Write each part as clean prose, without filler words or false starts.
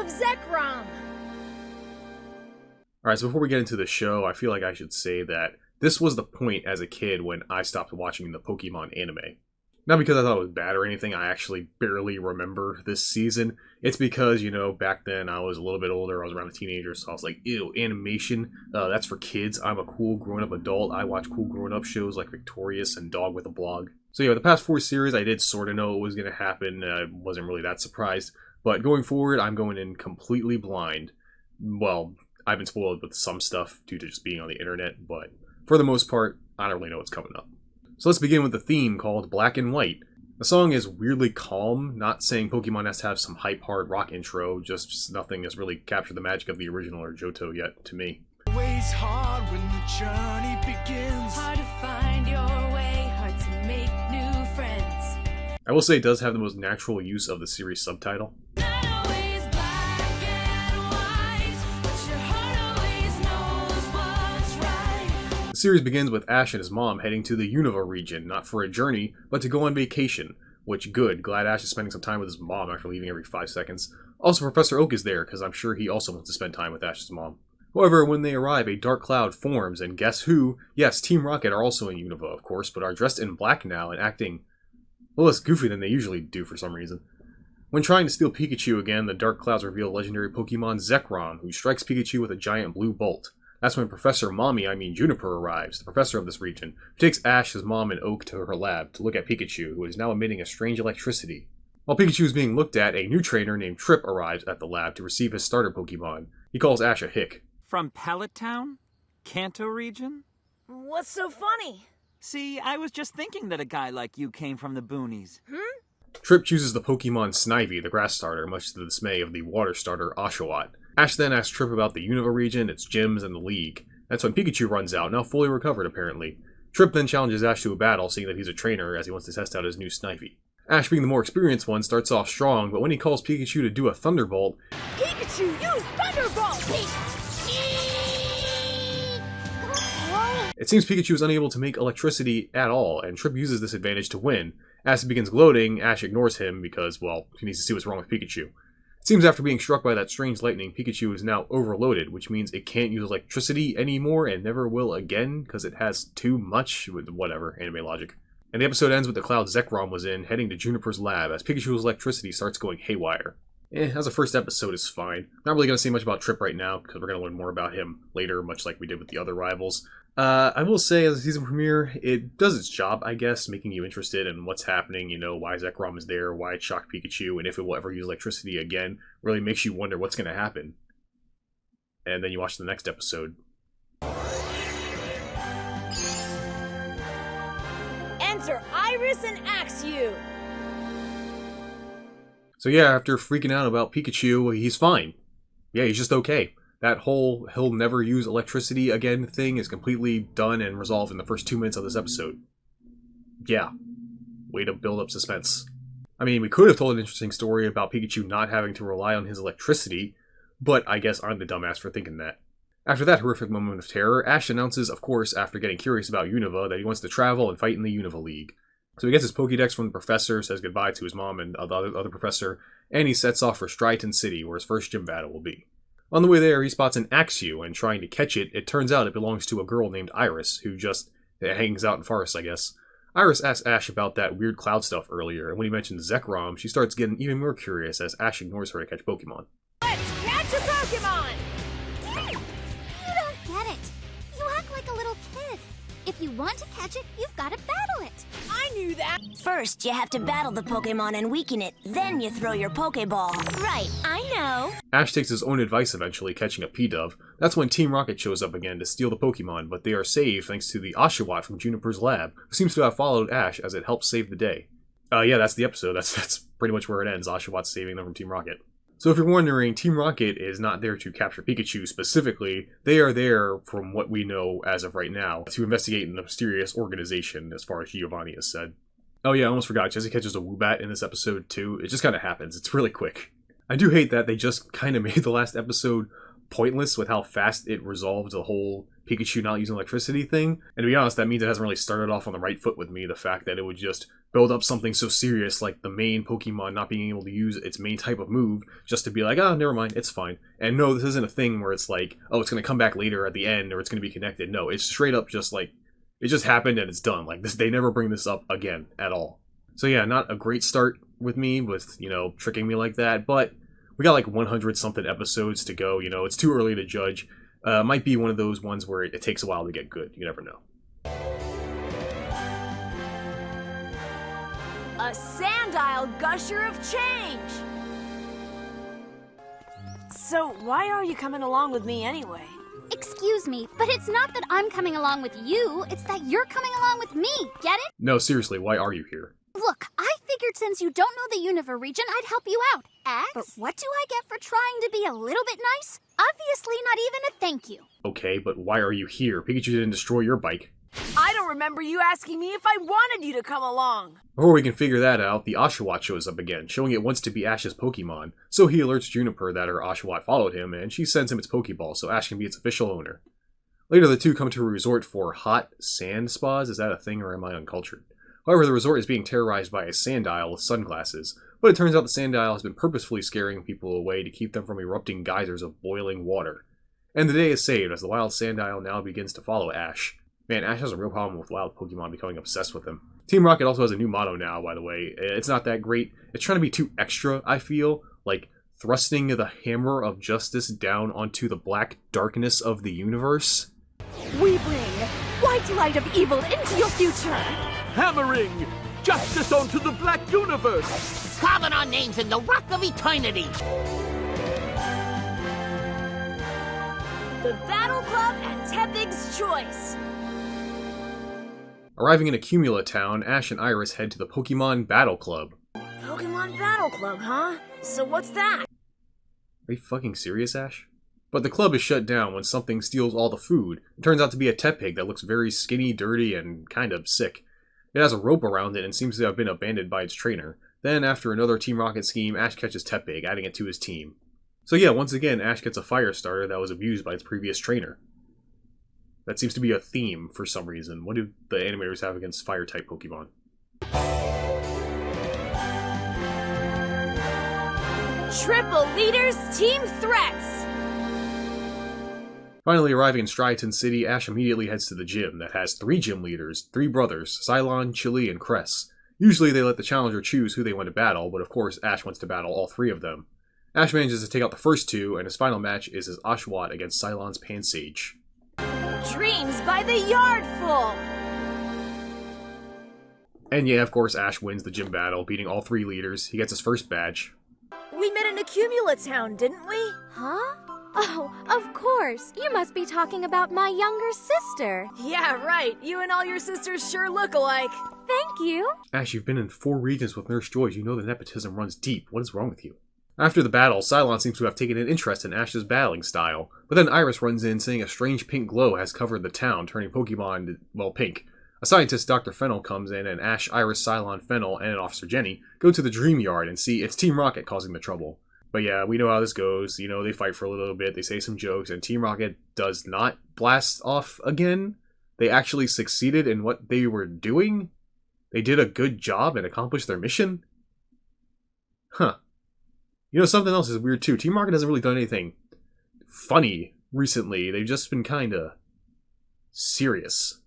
of Zekrom! Alright, so before we get into the show, I feel like I should say that this was the point as a kid when I stopped watching the Pokemon anime. Not because I thought it was bad or anything, I actually barely remember this season. It's because, back then I was a little bit older, I was around a teenager, so I was like, ew, animation, that's for kids. I'm a cool grown-up adult. I watch cool grown-up shows like Victorious and Dog with a Blog. So yeah, the past 4 series, I did sort of know what was going to happen. I wasn't really that surprised. But going forward, I'm going in completely blind. Well, I've been spoiled with some stuff due to just being on the internet, but for the most part, I don't really know what's coming up. So let's begin with the theme called Black and White. The song is weirdly calm, not saying Pokemon has to have some hype hard rock intro, just nothing has really captured the magic of the original or Johto yet to me. Always hard when the journey begins. Hard to find your way, hard to make new friends. I will say it does have the most natural use of the series subtitle. Not always black and white, but your heart always knows what's right. The series begins with Ash and his mom heading to the Unova region, not for a journey, but to go on vacation. Which, good, glad Ash is spending some time with his mom after leaving every 5 seconds. Also, Professor Oak is there, because I'm sure he also wants to spend time with Ash's mom. However, when they arrive, a dark cloud forms, and guess who? Yes, Team Rocket are also in Unova, of course, but are dressed in black now and acting a little less goofy than they usually do for some reason. When trying to steal Pikachu again, the dark clouds reveal legendary Pokemon Zekrom, who strikes Pikachu with a giant blue bolt. That's when Professor Juniper arrives, the professor of this region, who takes Ash, his mom, and Oak to her lab to look at Pikachu, who is now emitting a strange electricity. While Pikachu is being looked at, a new trainer named Trip arrives at the lab to receive his starter Pokemon. He calls Ash a hick. From Pallet Town? Kanto region? What's so funny? See, I was just thinking that a guy like you came from the boonies. Trip chooses the Pokemon Snivy, the grass starter, much to the dismay of the water starter Oshawott. Ash then asks Trip about the Unova region, its gyms, and the league. That's when Pikachu runs out, now fully recovered apparently. Trip then challenges Ash to a battle, seeing that he's a trainer as he wants to test out his new Snivy. Ash, being the more experienced one, starts off strong, but when he calls Pikachu to do a Thunderbolt, Pikachu, use Thunderbolt! it seems Pikachu is unable to make electricity at all, and Trip uses this advantage to win. As he begins gloating, Ash ignores him because, well, he needs to see what's wrong with Pikachu. It seems after being struck by that strange lightning, Pikachu is now overloaded, which means it can't use electricity anymore and never will again because it has too much, whatever, anime logic. And the episode ends with the cloud Zekrom was in, heading to Juniper's lab as Pikachu's electricity starts going haywire. As a first episode is fine. Not really going to say much about Trip right now, because we're going to learn more about him later, much like we did with the other rivals. I will say, as a season premiere, it does its job, I guess, making you interested in what's happening, why Zekrom is there, why it shocked Pikachu, and if it will ever use electricity again. Really makes you wonder what's going to happen. And then you watch the next episode. Enter Iris and Axew! So yeah, after freaking out about Pikachu, he's fine. Yeah, he's just okay. That whole he'll never use electricity again thing is completely done and resolved in the first 2 minutes of this episode. Yeah. Way to build up suspense. I mean, we could have told an interesting story about Pikachu not having to rely on his electricity, but I guess I'm the dumbass for thinking that. After that horrific moment of terror, Ash announces, of course, after getting curious about Unova, that he wants to travel and fight in the Unova League. So he gets his Pokédex from the professor, says goodbye to his mom and the other professor, and he sets off for Striaton City, where his first gym battle will be. On the way there, he spots an Axew, and trying to catch it, it turns out it belongs to a girl named Iris, who just hangs out in forests, I guess. Iris asks Ash about that weird cloud stuff earlier, and when he mentions Zekrom, she starts getting even more curious as Ash ignores her to catch Pokemon. Let's catch a Pokemon! You don't get it. You act like a little kid. If you want to catch it, you've got to battle it. I knew that! First, you have to battle the Pokemon and weaken it, then you throw your Pokeball. Right, I know. Ash takes his own advice eventually, catching a P-Dove. That's when Team Rocket shows up again to steal the Pokemon, but they are saved thanks to the Oshawott from Juniper's lab, who seems to have followed Ash as it helps save the day. Yeah, that's the episode. That's pretty much where it ends, Oshawott saving them from Team Rocket. So if you're wondering, Team Rocket is not there to capture Pikachu specifically. They are there, from what we know as of right now, to investigate the mysterious organization, as far as Giovanni has said. Oh yeah, I almost forgot, Jesse catches a Woobat in this episode too. It just kind of happens. It's really quick. I do hate that they just kind of made the last episode pointless with how fast it resolved the whole Pikachu not using electricity thing. And to be honest, that means it hasn't really started off on the right foot with me. The fact that it would just build up something so serious like the main Pokemon not being able to use its main type of move just to be like, oh, never mind, it's fine. And no, this isn't a thing where it's like, oh, it's going to come back later at the end or it's going to be connected. No, it's straight up just like, it just happened and it's done. Like, they never bring this up again at all. So yeah, not a great start with me with, tricking me like that, but we got like 100 something episodes to go. It's too early to judge. Might be one of those ones where it takes a while to get good. You never know. A Sandile gusher of change! So, why are you coming along with me anyway? Excuse me, but it's not that I'm coming along with you, it's that you're coming along with me, get it? No, seriously, why are you here? Look, I figured since you don't know the Unova region, I'd help you out. Ax? But what do I get for trying to be a little bit nice? Obviously not even a thank you. Okay, but why are you here? Pikachu didn't destroy your bike. I don't remember you asking me if I wanted you to come along. Before we can figure that out, the Oshawott shows up again, showing it wants to be Ash's Pokemon, so he alerts Juniper that her Oshawott followed him, and she sends him its Pokeball so Ash can be its official owner. Later, the two come to a resort for hot sand spas. Is that a thing, or am I uncultured? However, the resort is being terrorized by a Sandile with sunglasses, but it turns out the Sandile has been purposefully scaring people away to keep them from erupting geysers of boiling water. And the day is saved as the wild Sandile now begins to follow Ash. Man, Ash has a real problem with wild Pokemon becoming obsessed with him. Team Rocket also has a new motto now, by the way. It's not that great. It's trying to be too extra, I feel. Like, thrusting the hammer of justice down onto the black darkness of the universe. We bring white light of evil into your future! Hammering justice onto the black universe. Carving our names in the rock of eternity. The Battle Club and Tepig's Choice! Arriving in Accumula Town, Ash and Iris head to the Pokemon Battle Club. Pokemon Battle Club, huh? So what's that? Are you fucking serious, Ash? But the club is shut down when something steals all the food. It turns out to be a Tepig that looks very skinny, dirty, and kind of sick. It has a rope around it and seems to have been abandoned by its trainer. Then, after another Team Rocket scheme, Ash catches Tepig, adding it to his team. So yeah, once again, Ash gets a fire starter that was abused by its previous trainer. That seems to be a theme for some reason. What do the animators have against fire-type Pokemon? Triple Leaders Team Threats! Finally arriving in Striaton City, Ash immediately heads to the gym that has 3 gym leaders, 3 brothers, Cilan, Chili, and Cress. Usually they let the challenger choose who they want to battle, but of course Ash wants to battle all 3 of them. Ash manages to take out the first 2, and his final match is his Oshawott against Cilan's Pansage. Dreams by the Yardful! And yeah, of course Ash wins the gym battle, beating all 3 leaders. He gets his first badge. We met in Accumula Town, didn't we? Huh? Oh, of course. You must be talking about my younger sister. Yeah, right. You and all your sisters sure look alike. Thank you. Ash, you've been in 4 regions with Nurse Joy. You know the nepotism runs deep. What is wrong with you? After the battle, Cilan seems to have taken an interest in Ash's battling style, but then Iris runs in saying a strange pink glow has covered the town, turning Pokemon, well, pink. A scientist, Dr. Fennel, comes in, and Ash, Iris, Cilan, Fennel, and Officer Jenny go to the Dream Yard and see it's Team Rocket causing the trouble. But yeah, we know how this goes. They fight for a little bit, they say some jokes, and Team Rocket does not blast off again. They actually succeeded in what they were doing. They did a good job and accomplished their mission. Huh. Something else is weird too. Team Rocket hasn't really done anything funny recently. They've just been kinda serious.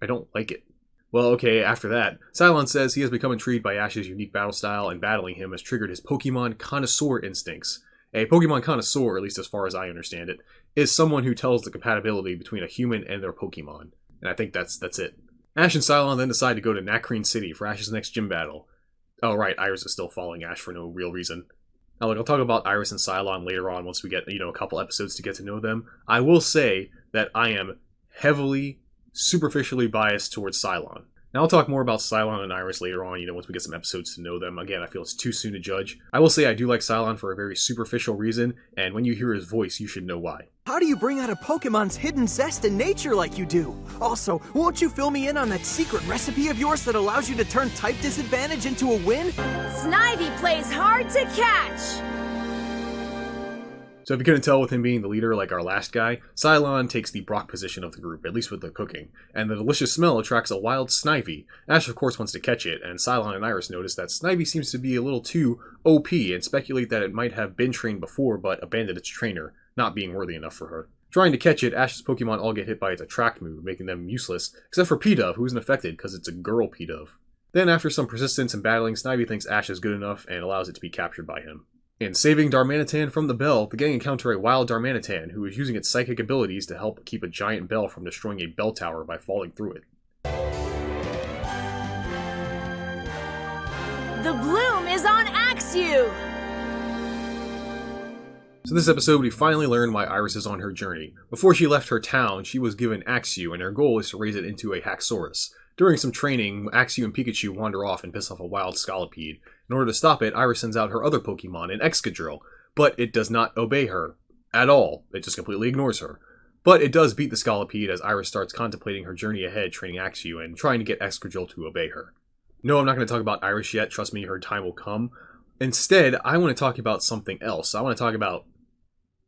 I don't like it. Well, okay, after that, Cilan says he has become intrigued by Ash's unique battle style, and battling him has triggered his Pokemon connoisseur instincts. A Pokemon connoisseur, at least as far as I understand it, is someone who tells the compatibility between a human and their Pokemon. And I think that's it. Ash and Cilan then decide to go to Nakreen City for Ash's next gym battle. Oh right, Iris is still following Ash for no real reason. Now look, I'll talk about Iris and Cilan later on once we get, a couple episodes to get to know them. I will say that I am heavily, superficially biased towards Cilan. Now I'll talk more about Cilan and Iris later on, once we get some episodes to know them. Again, I feel it's too soon to judge. I will say I do like Cilan for a very superficial reason, and when you hear his voice, you should know why. How do you bring out a Pokemon's hidden zest in nature like you do? Also, won't you fill me in on that secret recipe of yours that allows you to turn type disadvantage into a win? Snivy plays hard to catch! So if you couldn't tell with him being the leader like our last guy, Cilan takes the Brock position of the group, at least with the cooking, and the delicious smell attracts a wild Snivy. Ash of course wants to catch it, and Cilan and Iris notice that Snivy seems to be a little too OP and speculate that it might have been trained before but abandoned its trainer, not being worthy enough for her. Trying to catch it, Ash's Pokemon all get hit by its attract move, making them useless, except for P-Dove, who isn't affected because it's a girl P-Dove. Then after some persistence and battling, Snivy thinks Ash is good enough and allows it to be captured by him. In saving Darmanitan from the bell, the gang encounter a wild Darmanitan who is using its psychic abilities to help keep a giant bell from destroying a bell tower by falling through it. The bloom is on Axew! So this episode, we finally learn why Iris is on her journey. Before she left her town, she was given Axew, and her goal is to raise it into a Haxorus. During some training, Axew and Pikachu wander off and piss off a wild Scolipede. In order to stop it, Iris sends out her other Pokemon, an Excadrill, but it does not obey her. At all. It just completely ignores her. But it does beat the Scolipede as Iris starts contemplating her journey ahead training Axew and trying to get Excadrill to obey her. No, I'm not going to talk about Iris yet, trust me, her time will come. Instead, I want to talk about something else. I want to talk about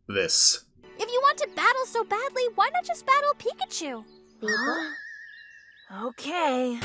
this. If you want to battle so badly, why not just battle Pikachu? Okay.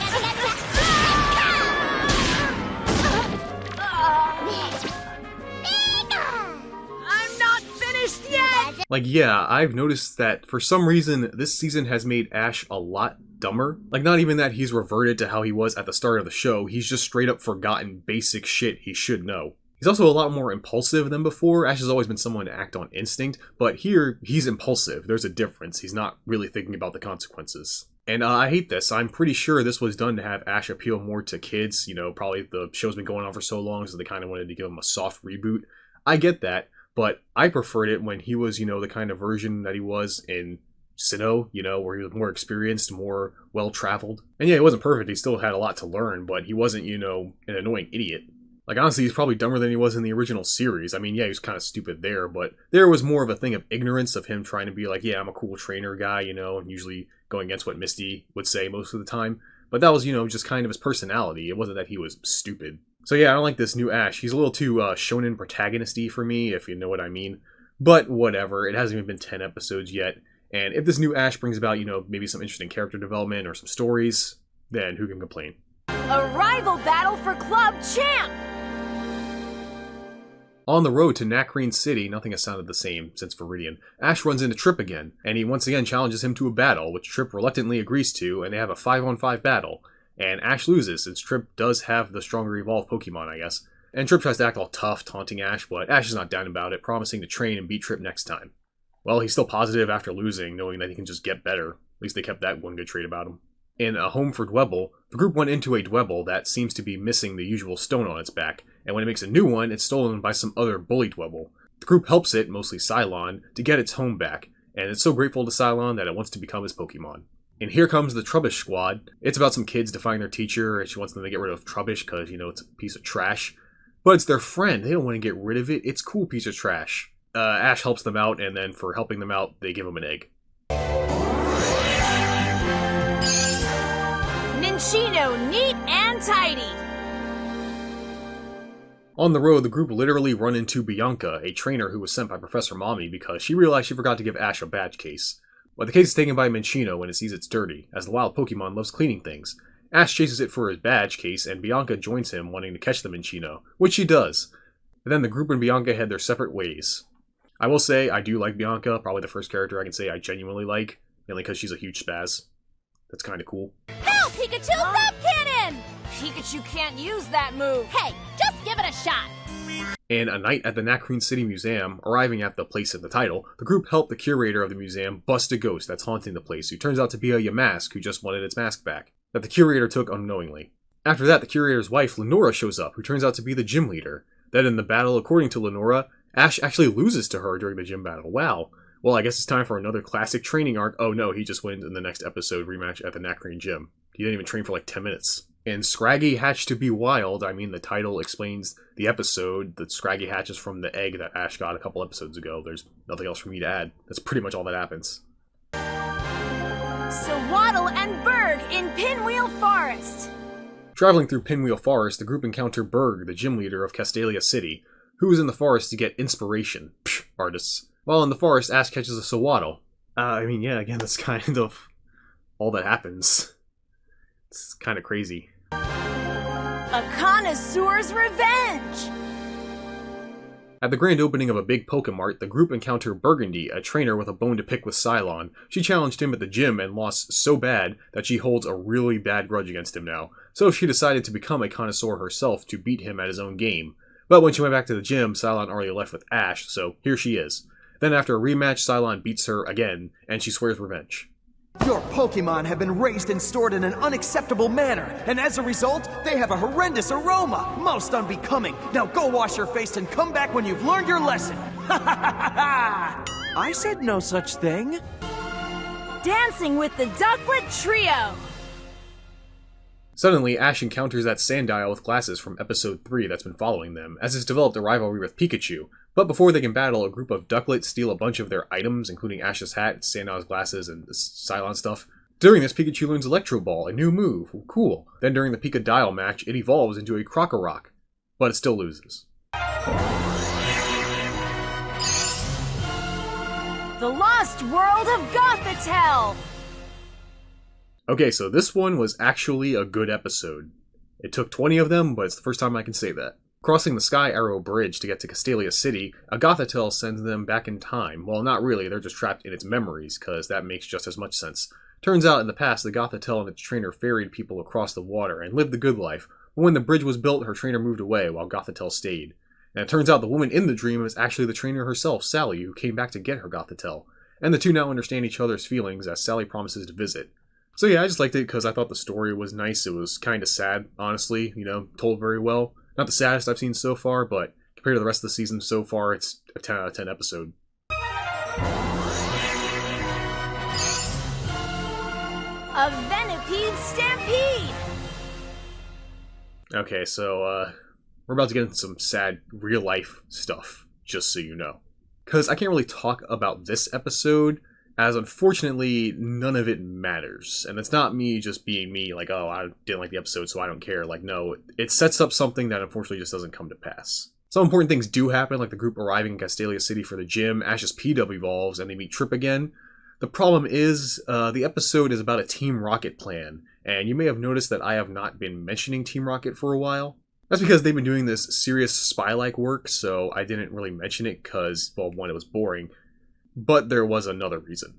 I'm not finished yet! Like, yeah, I've noticed that for some reason, this season has made Ash a lot dumber. Like, not even that he's reverted to how he was at the start of the show, he's just straight up forgotten basic shit he should know. He's also a lot more impulsive than before. Ash has always been someone to act on instinct, but here, he's impulsive. There's a difference. He's not really thinking about the consequences. And I hate this. I'm pretty sure this was done to have Ash appeal more to kids. You know, probably the show's been going on for so long, so they kind of wanted to give him a soft reboot. I get that, but I preferred it when he was, you know, the kind of version that he was in Sinnoh, you know, where he was more experienced, more well-traveled. And yeah, he wasn't perfect. He still had a lot to learn, but he wasn't, you know, an annoying idiot. Like, honestly, he's probably dumber than he was in the original series. I mean, yeah, he was kind of stupid there, but there was more of a thing of ignorance of him trying to be like, yeah, I'm a cool trainer guy, you know, and usually going against what Misty would say most of the time. But that was, you know, just kind of his personality. It wasn't that he was stupid. So yeah, I don't like this new Ash. He's a little too shonen protagonist-y for me, if you know what I mean. But whatever, it hasn't even been 10 episodes yet. And if this new Ash brings about, you know, maybe some interesting character development or some stories, then who can complain? A rival battle for Club Champ! On the road to Nacrene City, nothing has sounded the same since Viridian. Ash runs into Trip again, and he once again challenges him to a battle, which Trip reluctantly agrees to, and they have a 5-on-5 battle. And Ash loses, since Trip does have the stronger evolved Pokemon, I guess. And Trip tries to act all tough, taunting Ash, but Ash is not down about it, promising to train and beat Trip next time. Well, he's still positive after losing, knowing that he can just get better. At least they kept that one good trait about him. In A Home for Dwebble, the group went into a Dwebble that seems to be missing the usual stone on its back, and when it makes a new one, it's stolen by some other bully Dwebble. The group helps it, mostly Cilan, to get its home back, and it's so grateful to Cilan that it wants to become his Pokemon. And here comes the Trubbish squad. It's about some kids defying their teacher, and she wants them to get rid of Trubbish because, you know, it's a piece of trash. But it's their friend, they don't want to get rid of it, it's a cool piece of trash. Ash helps them out, and then for helping them out, they give him an egg. Minccino, neat and tidy! On the road, the group literally run into Bianca, a trainer who was sent by Professor Mommy because she realized she forgot to give Ash a badge case. But the case is taken by Minccino when it sees it's dirty, as the wild Pokemon loves cleaning things. Ash chases it for his badge case, and Bianca joins him wanting to catch the Minccino, which she does. But then the group and Bianca head their separate ways. I will say, I do like Bianca, probably the first character I can say I genuinely like, mainly because she's a huge spaz. That's kinda cool. Help, Pikachu! Zap Cannon! Pikachu can't use that move! Hey, just give it a shot! And a night at the Nacrene City Museum, arriving at the place in the title, the group helped the curator of the museum bust a ghost that's haunting the place, who turns out to be a Yamask who just wanted its mask back, that the curator took unknowingly. After that, the curator's wife, Lenora, shows up, who turns out to be the gym leader. Then in the battle, according to Lenora, Ash actually loses to her during the gym battle. Wow. Well, I guess it's time for another classic training arc. Oh no, he just wins in the next episode rematch at the Nacrene gym. He didn't even train for like 10 minutes. In Scraggy Hatch to be Wild, I mean, the title explains the episode. The Scraggy Hatch is from the egg that Ash got a couple episodes ago. There's nothing else for me to add. That's pretty much all that happens. So Waddle and Berg in Pinwheel Forest! Traveling through Pinwheel Forest, the group encounter Berg, the gym leader of Castalia City, who is in the forest to get inspiration. Psh, artists. While in the forest, Ash catches a Sawaddle. I mean, yeah, again, that's kind of all that happens. It's kind of crazy. A connoisseur's revenge! At the grand opening of a big Pokemart, the group encounter Burgundy, a trainer with a bone to pick with Cilan. She challenged him at the gym and lost so bad that she holds a really bad grudge against him now. So she decided to become a connoisseur herself to beat him at his own game. But when she went back to the gym, Cilan already left with Ash, so here she is. Then after a rematch, Cilan beats her again, and she swears revenge. Your Pokemon have been raised and stored in an unacceptable manner, and as a result, they have a horrendous aroma. Most unbecoming. Now go wash your face and come back when you've learned your lesson. Ha ha ha ha ha! I said no such thing. Dancing with the Ducklet Trio! Suddenly, Ash encounters that Sandile with glasses from episode 3 that's been following them, as it's developed a rivalry with Pikachu. But before they can battle, a group of Ducklets steal a bunch of their items, including Ash's hat, Sandile's glasses, and Cilan stuff. During this, Pikachu learns Electro Ball, a new move. Cool. Then during the Pika-Dial match, it evolves into a Crocorock. But it still loses. The Lost World of Gothitelle! Okay, so this one was actually a good episode. It took 20 of them, but it's the first time I can say that. Crossing the Sky Arrow Bridge to get to Castelia City, a Gothitelle sends them back in time. Well, not really, they're just trapped in its memories, cause that makes just as much sense. Turns out in the past, the Gothitelle and its trainer ferried people across the water and lived the good life, but when the bridge was built, her trainer moved away while Gothitelle stayed. And it turns out the woman in the dream is actually the trainer herself, Sally, who came back to get her Gothitelle. And the two now understand each other's feelings as Sally promises to visit. So yeah, I just liked it because I thought the story was nice. It was kind of sad, honestly, told very well. Not the saddest I've seen so far, but compared to the rest of the season so far, it's a 10 out of 10 episode. A Venipede Stampede! Okay, so, we're about to get into some sad real-life stuff, just so you know. Because I can't really talk about this episode, as unfortunately, none of it matters. And it's not me just being me, like, oh, I didn't like the episode, so I don't care. Like, no, it sets up something that unfortunately just doesn't come to pass. Some important things do happen, like the group arriving in Castelia City for the gym, Ash's P-Dub evolves, and they meet Trip again. The problem is, the episode is about a Team Rocket plan, and you may have noticed that I have not been mentioning Team Rocket for a while. That's because they've been doing this serious spy-like work, so I didn't really mention it because, well, one, it was boring. But there was another reason.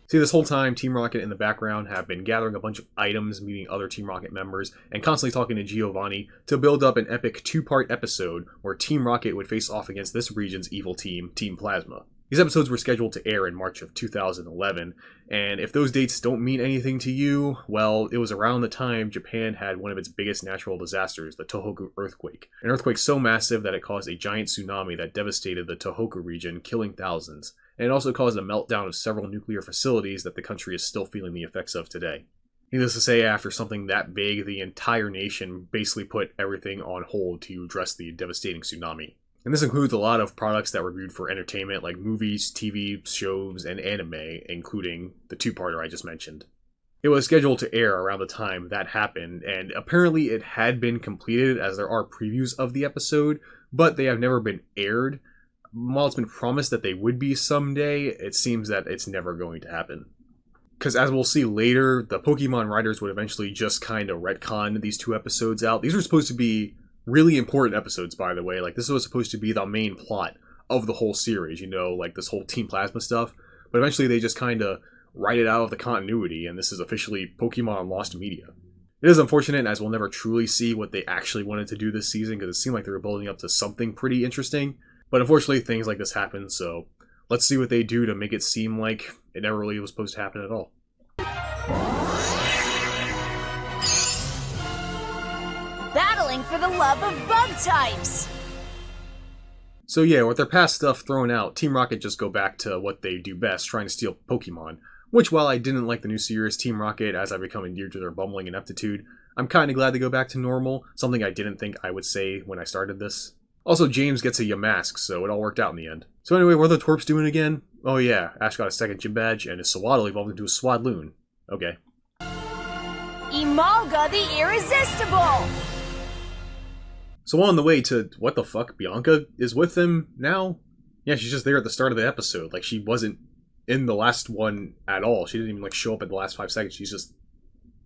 See, this whole time, Team Rocket in the background have been gathering a bunch of items, meeting other Team Rocket members, and constantly talking to Giovanni to build up an epic 2-part episode where Team Rocket would face off against this region's evil team, Team Plasma. These episodes were scheduled to air in March of 2011, and if those dates don't mean anything to you, well, it was around the time Japan had one of its biggest natural disasters, the Tohoku earthquake. An earthquake so massive that it caused a giant tsunami that devastated the Tohoku region, killing thousands, and it also caused a meltdown of several nuclear facilities that the country is still feeling the effects of today. Needless to say, after something that big, the entire nation basically put everything on hold to address the devastating tsunami. And this includes a lot of products that were viewed for entertainment, like movies, TV shows, and anime, including the 2-parter I just mentioned. It was scheduled to air around the time that happened, and apparently it had been completed, as there are previews of the episode, but they have never been aired. While it's been promised that they would be someday, it seems that it's never going to happen. Because as we'll see later, the Pokemon writers would eventually just kind of retcon these 2 episodes out. These were supposed to be really important episodes, by the way. Like, this was supposed to be the main plot of the whole series, like this whole Team Plasma stuff. But eventually they just kind of write it out of the continuity, and this is officially Pokemon Lost Media. It is unfortunate, as we'll never truly see what they actually wanted to do this season, because it seemed like they were building up to something pretty interesting. But unfortunately, things like this happen, so let's see what they do to make it seem like it never really was supposed to happen at all. Battling for the love of bug types! So yeah, with their past stuff thrown out, Team Rocket just go back to what they do best, trying to steal Pokemon. Which, while I didn't like the new series Team Rocket as I become endeared to their bumbling ineptitude, I'm kinda glad they go back to normal, something I didn't think I would say when I started this. Also, James gets a Yamask, so it all worked out in the end. So anyway, what are the twerps doing again? Oh yeah, Ash got a second gym badge, and his Sawaddle evolved into a Swadloon. Okay. Emolga the Irresistible! So on the way to, what the fuck, Bianca is with them now? Yeah, she's just there at the start of the episode. Like, she wasn't in the last one at all. She didn't even, like, show up at the last 5 seconds. She's just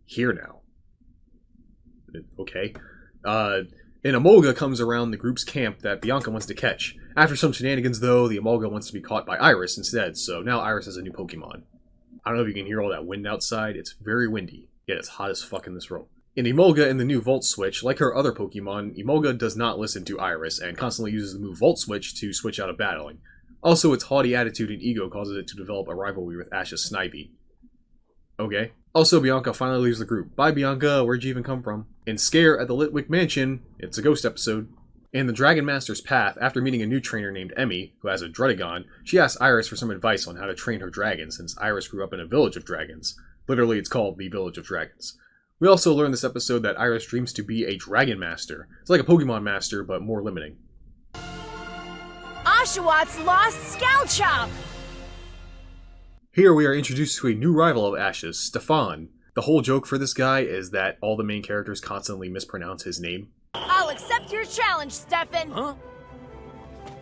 here now. Okay. An Emolga comes around the group's camp that Bianca wants to catch. After some shenanigans, though, the Emolga wants to be caught by Iris instead, so now Iris has a new Pokemon. I don't know if you can hear all that wind outside. It's very windy, yet it's hot as fuck in this room. In Emolga in the new Volt Switch, like her other Pokemon, Emolga does not listen to Iris, and constantly uses the move Volt Switch to switch out of battling. Also, its haughty attitude and ego causes it to develop a rivalry with Ash's Snivy. Okay. Also, Bianca finally leaves the group. Bye, Bianca, where'd you even come from? In Scare at the Litwick Mansion, it's a ghost episode. In the Dragon Master's Path, after meeting a new trainer named Emmy, who has a Dredagon, she asks Iris for some advice on how to train her dragon, since Iris grew up in a village of dragons. Literally, it's called the Village of Dragons. We also learn this episode that Iris dreams to be a Dragon Master. It's like a Pokemon Master, but more limiting. Oshawott lost Scalchop! Here we are introduced to a new rival of Ash's, Stefan. The whole joke for this guy is that all the main characters constantly mispronounce his name. I'll accept your challenge, Stefan! Huh?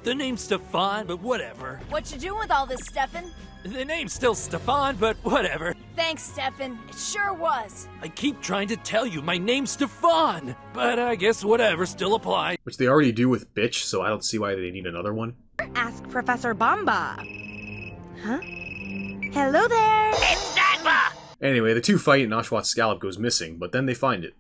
The name's Stefan, but whatever. What you doing with all this, Stefan? The name's still Stefan, but whatever. Thanks, Stefan. It sure was. I keep trying to tell you my name's Stefan, but I guess whatever still applies. Which they already do with Bitch, so I don't see why they need another one. Ask Professor Bomba. Huh? Hello there! Anyway, the two fight and Oshawott Scallop goes missing, but then they find it.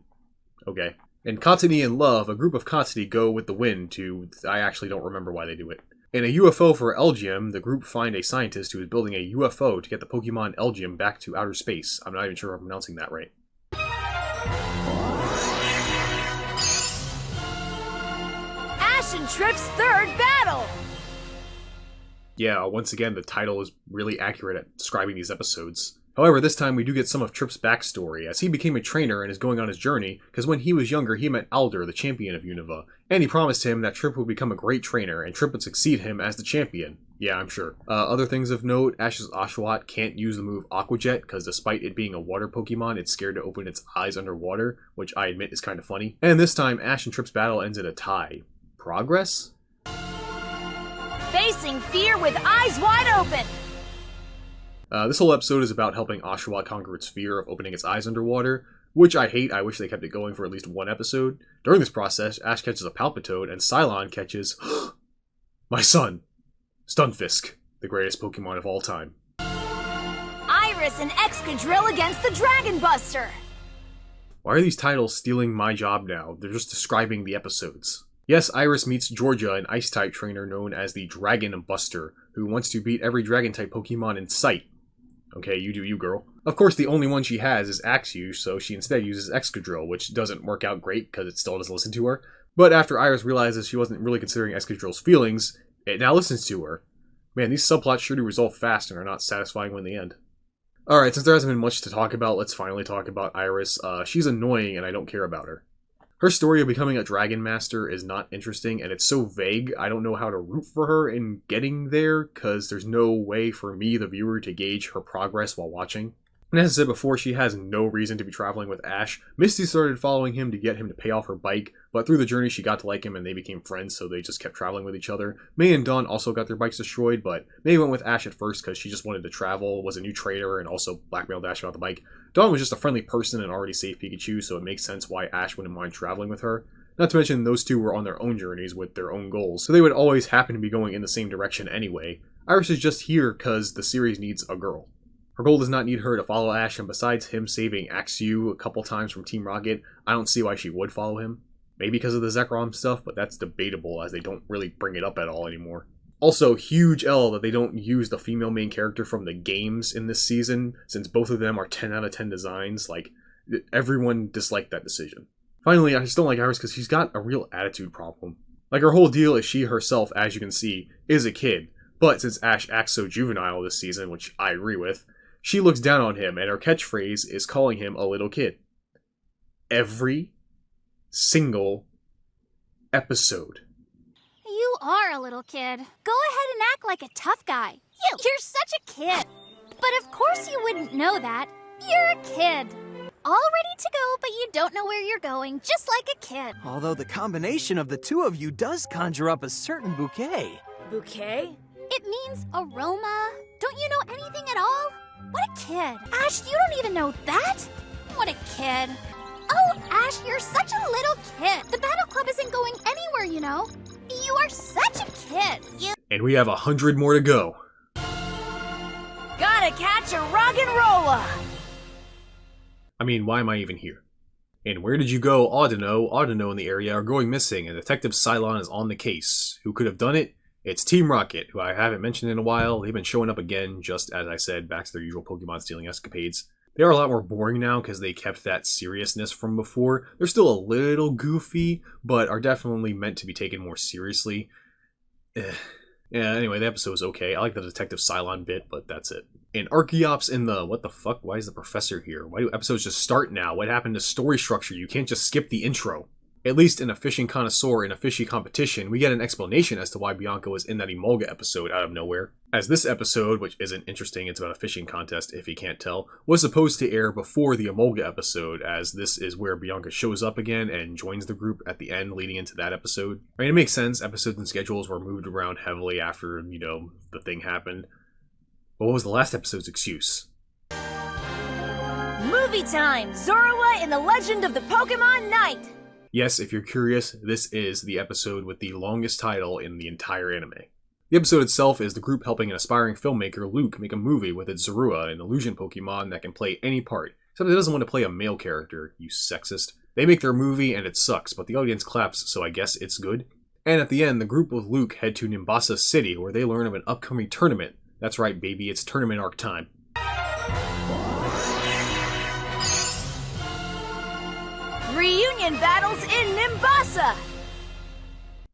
Okay. In Cottony and Love, a group of Cottony go with the wind to... I actually don't remember why they do it. In a UFO for Elgium, the group find a scientist who is building a UFO to get the Pokemon Elgium back to outer space. I'm not even sure if I'm pronouncing that right. Ash and Trip's third battle! Yeah, once again, the title is really accurate at describing these episodes. However, this time we do get some of Trip's backstory, as he became a trainer and is going on his journey, because when he was younger he met Alder, the champion of Unova, and he promised him that Trip would become a great trainer, and Trip would succeed him as the champion. Yeah, I'm sure. Other things of note, Ash's Oshawott can't use the move Aqua Jet, because despite it being a water Pokemon, it's scared to open its eyes underwater, which I admit is kind of funny. And this time, Ash and Trip's battle ends in a tie. Progress? Facing fear with eyes wide open! This whole episode is about helping Oshawott conquer its fear of opening its eyes underwater, which I hate. I wish they kept it going for at least one episode. During this process, Ash catches a Palpitoad, and Cilan catches... my son! Stunfisk, the greatest Pokemon of all time. Iris and Excadrill against the Dragon Buster! Why are these titles stealing my job now? They're just describing the episodes. Yes, Iris meets Georgia, an Ice-type trainer known as the Dragon Buster, who wants to beat every Dragon-type Pokemon in sight. Okay, you do you, girl. Of course, the only one she has is Axew, so she instead uses Excadrill, which doesn't work out great because it still doesn't listen to her. But after Iris realizes she wasn't really considering Excadrill's feelings, it now listens to her. Man, these subplots sure do resolve fast and are not satisfying when they end. Alright, since there hasn't been much to talk about, let's finally talk about Iris. She's annoying and I don't care about her. Her story of becoming a Dragon Master is not interesting, and it's so vague, I don't know how to root for her in getting there, because there's no way for me, the viewer, to gauge her progress while watching. And as I said before, she has no reason to be traveling with Ash. Misty started following him to get him to pay off her bike, but through the journey she got to like him and they became friends, so they just kept traveling with each other. May and Dawn also got their bikes destroyed, but May went with Ash at first because she just wanted to travel, was a new trader, and also blackmailed Ash about the bike. Dawn was just a friendly person and already saved Pikachu, so it makes sense why Ash wouldn't mind traveling with her. Not to mention, those two were on their own journeys with their own goals, so they would always happen to be going in the same direction anyway. Iris is just here because the series needs a girl. Her goal does not need her to follow Ash, and besides him saving Axew a couple times from Team Rocket, I don't see why she would follow him. Maybe because of the Zekrom stuff, but that's debatable as they don't really bring it up at all anymore. Also, huge L that they don't use the female main character from the games in this season, since both of them are 10 out of 10 designs. Like, everyone disliked that decision. Finally, I just don't like Iris because she's got a real attitude problem. Like, her whole deal is she herself, as you can see, is a kid. But since Ash acts so juvenile this season, which I agree with, she looks down on him, and her catchphrase is calling him a little kid. Every single episode. You are a little kid. Go ahead and act like a tough guy. You're such a kid. But of course you wouldn't know that. You're a kid. all ready to go, but you don't know where you're going, just like a kid. Although the combination of the two of you does conjure up a certain bouquet. Bouquet? It means aroma. Don't you know anything at all? What a kid. Ash, you don't even know that? What a kid. Oh, Ash, you're such a little kid. The Battle Club isn't going anywhere, you know. You are such a kid. And we have 100 more to go. Gotta catch a rock and roller. I mean, why am I even here? And where did you go, Audino in the area are going missing, and Detective Cilan is on the case. Who could have done it? It's Team Rocket, who I haven't mentioned in a while. They've been showing up again, just as I said, back to their usual Pokemon stealing escapades. They are a lot more boring now because they kept that seriousness from before. They're still a little goofy, but are definitely meant to be taken more seriously. Yeah, anyway, the episode was okay. I like the Detective Cilan bit, but that's it. And Archeops in the... What the fuck? Why is the professor here? Why do episodes just start now? What happened to story structure? You can't just skip the intro. At least in a fishing connoisseur in a fishy competition, we get an explanation as to why Bianca was in that Emolga episode out of nowhere. As this episode, which isn't interesting, it's about a fishing contest if you can't tell, was supposed to air before the Emolga episode, as this is where Bianca shows up again and joins the group at the end leading into that episode. I mean, it makes sense, episodes and schedules were moved around heavily after, the thing happened. But what was the last episode's excuse? Movie time! Zorua in the Legend of the Pokemon Night! Yes, if you're curious, this is the episode with the longest title in the entire anime. The episode itself is the group helping an aspiring filmmaker, Luke, make a movie with its Zorua, an illusion Pokemon that can play any part, except it doesn't want to play a male character, you sexist. They make their movie and it sucks, but the audience claps, so I guess it's good. And at the end, the group with Luke head to Nimbasa City, where they learn of an upcoming tournament. That's right, baby, it's tournament arc time. Reunion battles in Nimbasa!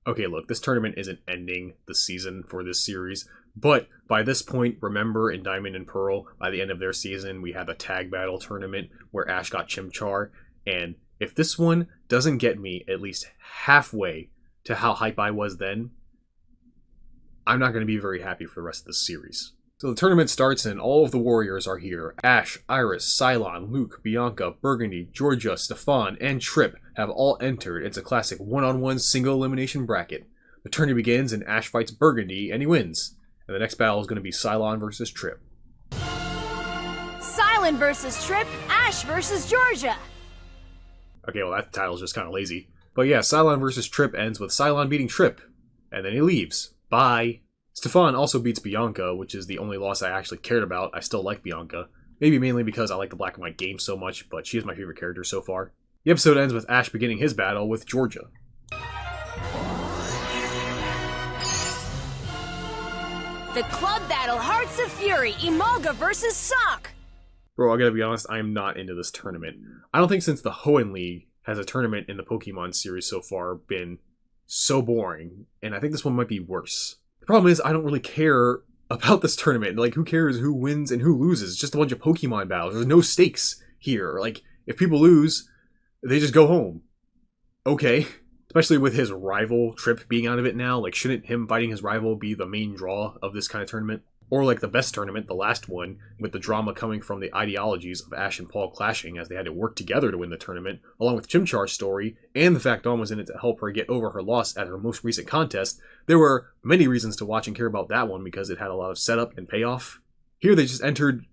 Okay, look, this tournament isn't ending the season for this series, but by this point, remember in Diamond and Pearl, by the end of their season, we had a tag battle tournament where Ash got Chimchar, and if this one doesn't get me at least halfway to how hype I was then, I'm not going to be very happy for the rest of the series. So the tournament starts and all of the warriors are here. Ash, Iris, Cilan, Luke, Bianca, Burgundy, Georgia, Stefan, and Trip have all entered. It's a classic one-on-one single elimination bracket. The tourney begins and Ash fights Burgundy and he wins. And the next battle is going to be Cilan versus Trip. Cilan versus Trip, Ash versus Georgia! Okay, well that title's just kind of lazy. But yeah, Cilan versus Trip ends with Cilan beating Trip. And then he leaves. Bye. Stefan also beats Bianca, which is the only loss I actually cared about. I still like Bianca. Maybe mainly because I like the black and white game so much, but she is my favorite character so far. The episode ends with Ash beginning his battle with Georgia. The club battle Hearts of Fury, Emolga versus Sock! Bro, I gotta be honest, I am not into this tournament. I don't think since the Hoenn League has a tournament in the Pokemon series so far been so boring, and I think this one might be worse. The problem is, I don't really care about this tournament. Like, who cares who wins and who loses? It's just a bunch of Pokemon battles. There's no stakes here. Like, if people lose, they just go home. Okay. Especially with his rival Trip being out of it now. Like, shouldn't him fighting his rival be the main draw of this kind of tournament? Or like the best tournament, the last one, with the drama coming from the ideologies of Ash and Paul clashing as they had to work together to win the tournament, along with Chimchar's story, and the fact Dawn was in it to help her get over her loss at her most recent contest. There were many reasons to watch and care about that one because it had a lot of setup and payoff. Here they just entered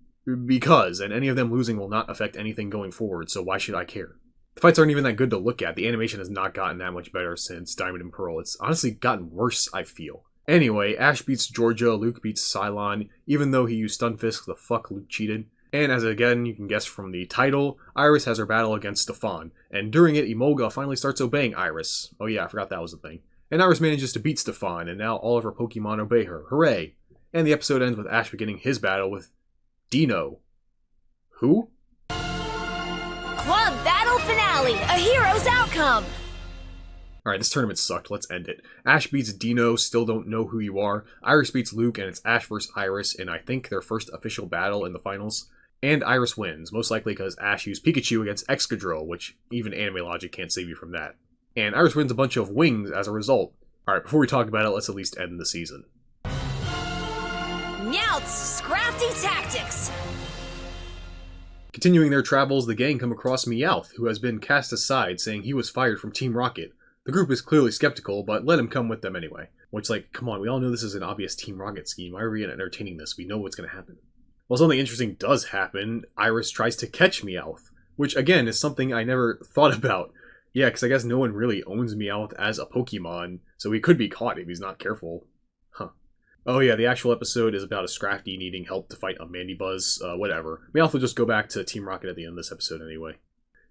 because, and any of them losing will not affect anything going forward, so why should I care? The fights aren't even that good to look at. The animation has not gotten that much better since Diamond and Pearl. It's honestly gotten worse, I feel. Anyway, Ash beats Georgia, Luke beats Cilan, even though he used Stunfisk, the fuck Luke cheated. And as again you can guess from the title, Iris has her battle against Stefan, and during it Emolga finally starts obeying Iris. Oh yeah, I forgot that was a thing. And Iris manages to beat Stefan, and now all of her Pokemon obey her. Hooray! And the episode ends with Ash beginning his battle with Dino. Who? Club battle finale, a hero's outcome! Alright, this tournament sucked. Let's end it. Ash beats Dino, still don't know who you are. Iris beats Luke, and it's Ash vs. Iris in, I think, their first official battle in the finals. And Iris wins, most likely because Ash used Pikachu against Excadrill, which even anime logic can't save you from that. And Iris wins a bunch of wings as a result. Alright, before we talk about it, let's at least end the season. Meowth's Scrafty Tactics! Continuing their travels, the gang come across Meowth, who has been cast aside, saying he was fired from Team Rocket. The group is clearly skeptical, but let him come with them anyway. Which, like, come on, we all know this is an obvious Team Rocket scheme. Why are we entertaining this? We know what's going to happen. Well, something interesting does happen. Iris tries to catch Meowth, which, again, is something I never thought about. Yeah, because I guess no one really owns Meowth as a Pokemon, so he could be caught if he's not careful. Huh. Oh yeah, the actual episode is about a Scrafty needing help to fight a Mandibuzz, whatever. Meowth will just go back to Team Rocket at the end of this episode anyway.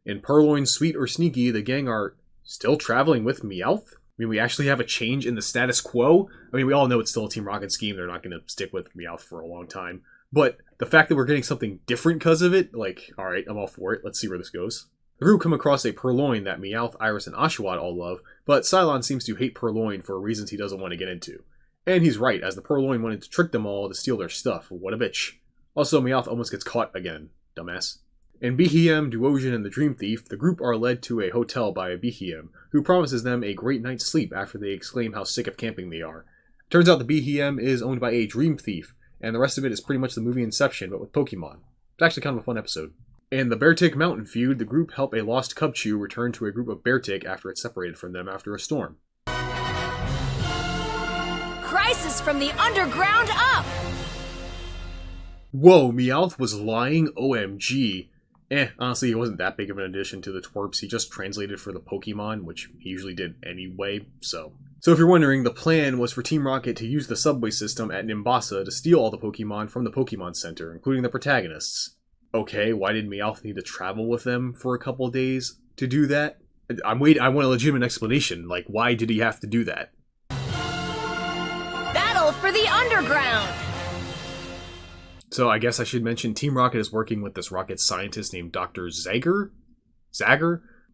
In Purloin, Sweet, or Sneaky, the gang are still traveling with Meowth? I mean, we actually have a change in the status quo? I mean, we all know it's still a Team Rocket scheme, they're not going to stick with Meowth for a long time. But the fact that we're getting something different because of it, like, alright, I'm all for it, let's see where this goes. The group come across a Purloin that Meowth, Iris, and Oshawott all love, but Cilan seems to hate Purloin for reasons he doesn't want to get into. And he's right, as the Purloin wanted to trick them all to steal their stuff. What a bitch. Also, Meowth almost gets caught again. Dumbass. In Behem, Duosion, and the Dream Thief, the group are led to a hotel by Behem, who promises them a great night's sleep after they exclaim how sick of camping they are. Turns out the Behem is owned by a Dream Thief, and the rest of it is pretty much the movie Inception, but with Pokemon. It's actually kind of a fun episode. In the Beartic Mountain feud, the group help a lost Cubchoo return to a group of Beartic after it's separated from them after a storm. Crisis from the underground up! Whoa, Meowth was lying? OMG. Honestly, it wasn't that big of an addition to the twerps. He just translated for the Pokemon, which he usually did anyway, so if you're wondering, the plan was for Team Rocket to use the subway system at Nimbasa to steal all the Pokemon from the Pokemon Center, including the protagonists. Okay, why did Meowth need to travel with them for a couple days to do that? I want a legitimate explanation. Like, why did he have to do that? Battle for the underground! So I guess I should mention Team Rocket is working with this rocket scientist named Dr. Zager?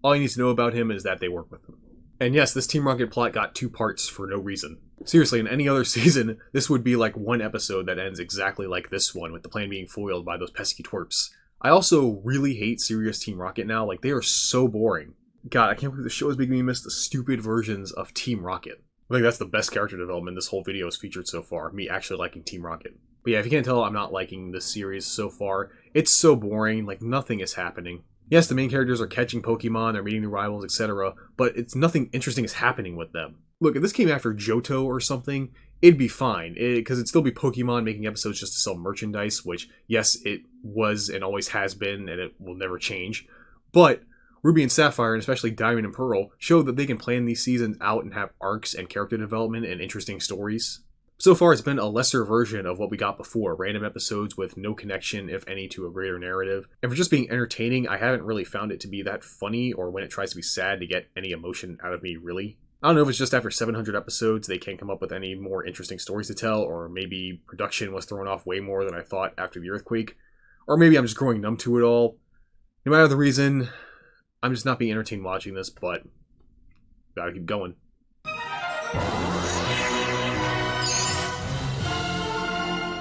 All you need to know about him is that they work with him. And yes, this Team Rocket plot got 2 parts for no reason. Seriously, in any other season, this would be like one episode that ends exactly like this one, with the plan being foiled by those pesky twerps. I also really hate serious Team Rocket now. Like, they are so boring. God, I can't believe the show is making me miss the stupid versions of Team Rocket. I think that's the best character development this whole video has featured so far, me actually liking Team Rocket. But yeah, if you can't tell, I'm not liking this series so far. It's so boring, like nothing is happening. Yes, the main characters are catching Pokemon, they're meeting new rivals, etc., but it's nothing interesting is happening with them. Look, if this came after Johto or something, it'd be fine, because it'd still be Pokemon making episodes just to sell merchandise, which, yes, it was and always has been, and it will never change. But Ruby and Sapphire, and especially Diamond and Pearl, show that they can plan these seasons out and have arcs and character development and interesting stories. So far, it's been a lesser version of what we got before, random episodes with no connection, if any, to a greater narrative. And for just being entertaining, I haven't really found it to be that funny, or when it tries to be sad to get any emotion out of me, really. I don't know if it's just after 700 episodes they can't come up with any more interesting stories to tell, or maybe production was thrown off way more than I thought after the earthquake, or maybe I'm just growing numb to it all. No matter the reason, I'm just not being entertained watching this, but gotta keep going.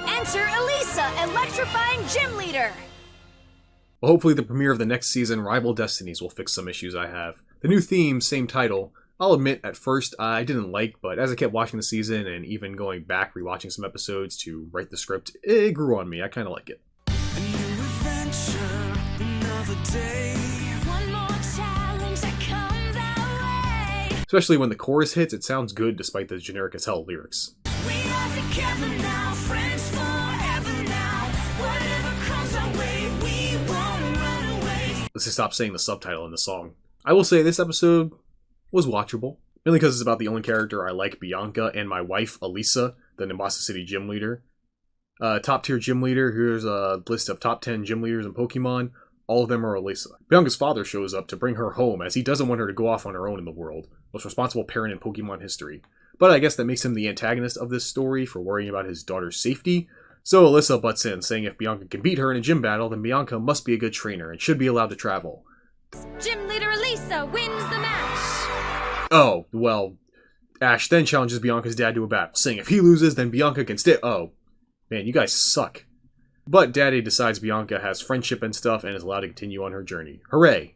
Enter Elisa, electrifying gym leader! Well, hopefully the premiere of the next season, Rival Destinies, will fix some issues I have. The new theme, same title. I'll admit, at first, I didn't like, but as I kept watching the season and even going back, rewatching some episodes to write the script, it grew on me. I kind of like it. A new adventure, another day. One more challenge that comes our way. Especially when the chorus hits, it sounds good despite the generic as hell lyrics. We are together now, friends forever now. Whatever comes our way, we won't run away. Let's just stop saying the subtitle in the song. I will say this episode was watchable, mainly because it's about the only character I like, Bianca, and my wife, Elisa, the Nimbasa City gym leader. Top tier gym leader, here's a list of top 10 gym leaders in Pokemon. All of them are Elisa. Bianca's father shows up to bring her home, as he doesn't want her to go off on her own in the world. Most responsible parent in Pokemon history. But I guess that makes him the antagonist of this story for worrying about his daughter's safety. So Elisa butts in, saying if Bianca can beat her in a gym battle, then Bianca must be a good trainer and should be allowed to travel. Gym leader Elisa wins the match! Oh, well, Ash then challenges Bianca's dad to a battle, saying if he loses, then Bianca can stay. Oh, man, you guys suck. But Daddy decides Bianca has friendship and stuff and is allowed to continue on her journey. Hooray!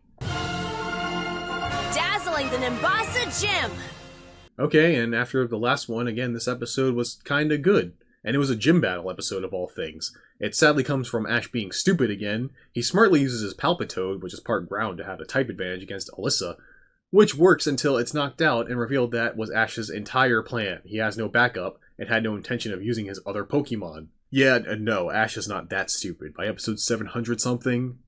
Dazzling the Nimbasa gym! Okay, and after the last one, again, this episode was kinda good. and it was a gym battle episode of all things. It sadly comes from Ash being stupid again. He smartly uses his Palpitoad, which is part ground, to have a type advantage against Alyssa, which works until it's knocked out and revealed that was Ash's entire plan. He has no backup and had no intention of using his other Pokemon. Yeah, no, Ash is not that stupid. By episode 700 something,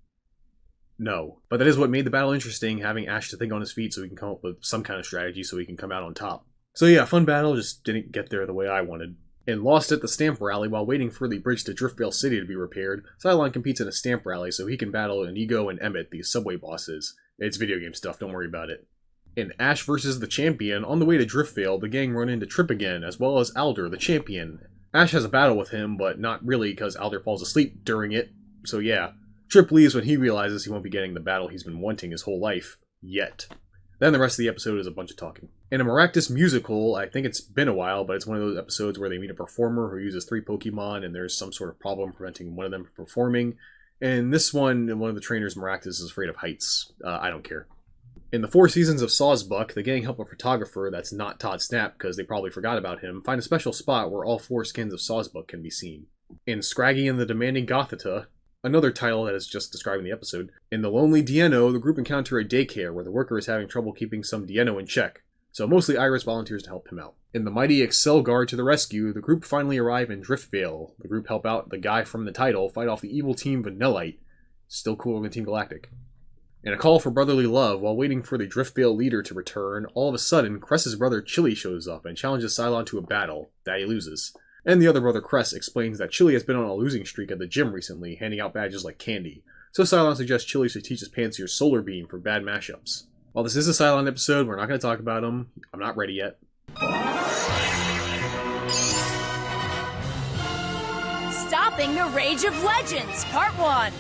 no. But that is what made the battle interesting, having Ash to think on his feet so he can come up with some kind of strategy so he can come out on top. So yeah, fun battle, just didn't get there the way I wanted. And lost at the Stamp Rally while waiting for the bridge to Driftvale City to be repaired, Cilan competes in a Stamp Rally so he can battle Inigo and Emmett, the subway bosses. It's video game stuff, don't worry about it. In Ash vs. the Champion, on the way to Driftvale, the gang run into Trip again, as well as Alder, the champion. Ash has a battle with him, but not really because Alder falls asleep during it, so yeah. Trip leaves when he realizes he won't be getting the battle he's been wanting his whole life. Yet. Then the rest of the episode is a bunch of talking. In a Maractus musical, I think it's been a while, but it's one of those episodes where they meet a performer who uses 3 Pokemon and there's some sort of problem preventing one of them from performing. In this one of the trainers, Maractus, is afraid of heights. I don't care. In the 4 seasons of Sawsbuck, the gang help a photographer that's not Todd Snap because they probably forgot about him find a special spot where all 4 skins of Sawsbuck can be seen. In Scraggy and the Demanding Gothita, another title that is just describing the episode, in The Lonely Deano, the group encounter a daycare where the worker is having trouble keeping some Deano in check, so mostly Iris volunteers to help him out. In The Mighty Excel Guard to the Rescue, the group finally arrive in Driftvale. The group help out the guy from the title fight off the evil Team Vanillite, still cooler than Team Galactic. In A Call for Brotherly Love, while waiting for the Driftvale leader to return, all of a sudden, Cress's brother Chili shows up and challenges Cilan to a battle, that he loses. And the other brother Cress explains that Chili has been on a losing streak at the gym recently, handing out badges like candy. So Cilan suggests Chili should teach his Panseer Solar Beam for bad mashups. While this is a Cilan episode, we're not going to talk about him. I'm not ready yet. Stopping the Rage of Legends, Part 1.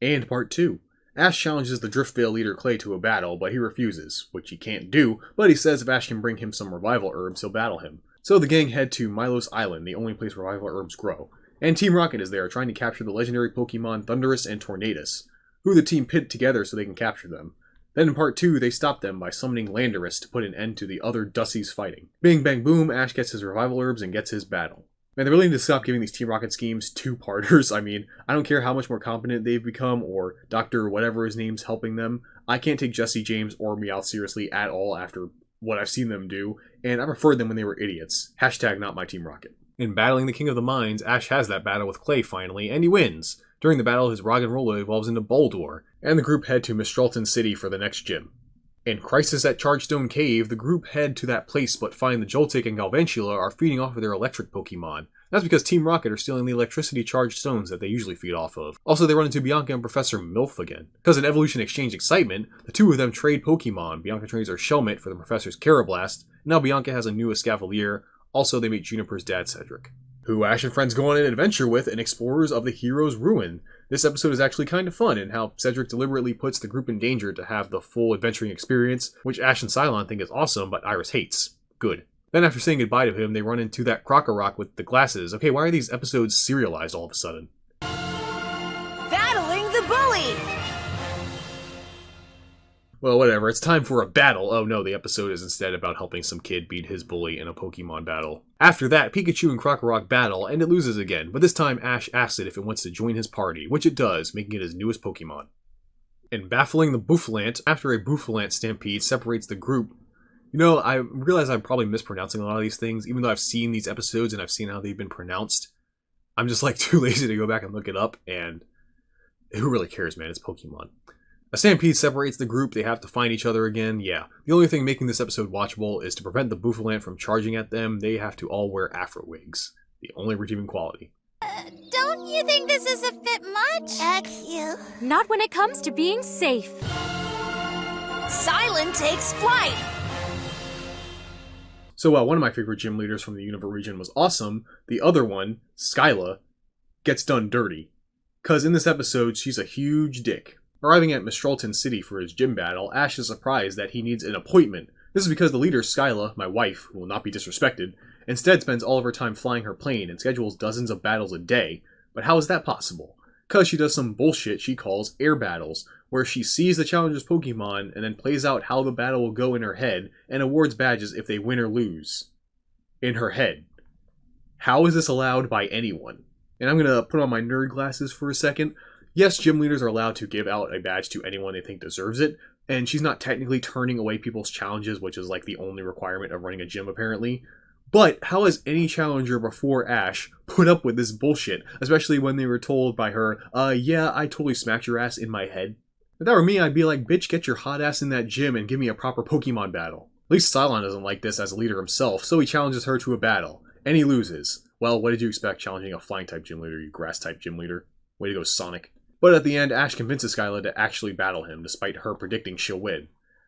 And Part 2. Ash challenges the Driftvale leader Clay to a battle, but he refuses, which he can't do, but he says if Ash can bring him some revival herbs, he'll battle him. So the gang head to Milos Island, the only place revival herbs grow. And Team Rocket is there, trying to capture the legendary Pokemon Thundurus and Tornadus, who the team pit together so they can capture them. Then in Part 2, they stop them by summoning Landorus to put an end to the other Dussies fighting. Bing bang boom, Ash gets his revival herbs and gets his battle. Man, they really need to stop giving these Team Rocket schemes 2-parters. I mean, I don't care how much more competent they've become, or Dr. whatever his name's helping them. I can't take Jesse James or Meowth seriously at all after what I've seen them do, and I preferred them when they were idiots. Hashtag not my Team Rocket. In battling the King of the Mines, Ash has that battle with Clay finally, and he wins. During the battle, his Roggenrola evolves into Boldore, and the group head to Mistralton City for the next gym. In Crisis at Chargestone Cave, the group head to that place but find the Joltik and Galvantula are feeding off of their electric Pokemon. That's because Team Rocket are stealing the electricity-charged stones that they usually feed off of. Also, they run into Bianca and Professor Milf again. Because in Evolution Exchange excitement, the two of them trade Pokemon. Bianca trades her Shelmet for the Professor's Carablast, and now Bianca has a new Escavalier. Also, they meet Juniper's dad, Cedric, who Ash and friends go on an adventure with in Explorers of the Hero's Ruin. This episode is actually kind of fun in how Cedric deliberately puts the group in danger to have the full adventuring experience, which Ash and Cilan think is awesome, but Iris hates. Good. Then after saying goodbye to him, they run into that Krokorok with the glasses. Okay, why are these episodes serialized all of a sudden? Battling the Bully! Well, whatever, it's time for a battle. Oh no, the episode is instead about helping some kid beat his bully in a Pokemon battle. After that, Pikachu and Krokorok battle, and it loses again, but this time Ash asks it if it wants to join his party, which it does, making it his newest Pokemon. In baffling the Bouffalant, after a Bouffalant stampede separates the group. You know, I realize I'm probably mispronouncing a lot of these things, even though I've seen these episodes and I've seen how they've been pronounced. I'm just like too lazy to go back and look it up, and who really cares, man? It's Pokemon. A stampede separates the group, they have to find each other again, yeah. The only thing making this episode watchable is to prevent the Bouffalant from charging at them, they have to all wear afro wigs. The only redeeming quality. Don't you think this is a bit much? Not when it comes to being safe. Cilan takes flight! So while one of my favorite gym leaders from the Unova region was awesome, the other one, Skyla, gets done dirty. Cause in this episode, she's a huge dick. Arriving at Mistralton City for his gym battle, Ash is surprised that he needs an appointment. This is because the leader, Skyla, my wife, who will not be disrespected, instead spends all of her time flying her plane and schedules dozens of battles a day. But how is that possible? Cause she does some bullshit she calls air battles, where she sees the challenger's Pokemon and then plays out how the battle will go in her head and awards badges if they win or lose. In her head. How is this allowed by anyone? And I'm gonna put on my nerd glasses for a second. Yes, gym leaders are allowed to give out a badge to anyone they think deserves it, and she's not technically turning away people's challenges, which is like the only requirement of running a gym apparently. But how has any challenger before Ash put up with this bullshit, especially when they were told by her, yeah, I totally smacked your ass in my head? If that were me, I'd be like, bitch, get your hot ass in that gym and give me a proper Pokemon battle. At least Cilan doesn't like this as a leader himself, so he challenges her to a battle, and he loses. Well, what did you expect challenging a flying-type gym leader, you grass-type gym leader? Way to go, Sonic. But at the end, Ash convinces Skyla to actually battle him, despite her predicting she'll win.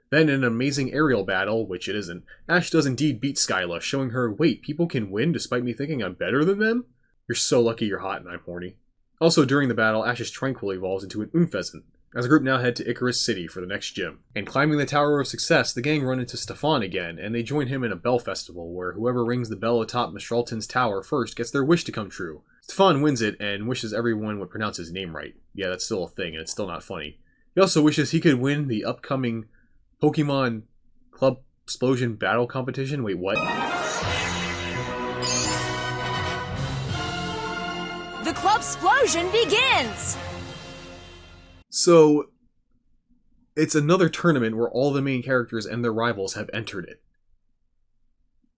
Then in an amazing aerial battle, which it isn't, Ash does indeed beat Skyla, showing her, wait, people can win despite me thinking I'm better than them? You're so lucky you're hot and I'm horny. Also during the battle, Ash's Tranquil evolves into an Unpheasant, as the group now head to Icarus City for the next gym. And climbing the Tower of Success, the gang run into Stefan again, and they join him in a bell festival, where whoever rings the bell atop Mistralton's tower first gets their wish to come true. Stefan wins it, and wishes everyone would pronounce his name right. Yeah, that's still a thing, and it's still not funny. He also wishes he could win the upcoming Pokemon Club Explosion Battle Competition. Wait, what? The Club Explosion begins! So, it's another tournament where all the main characters and their rivals have entered it.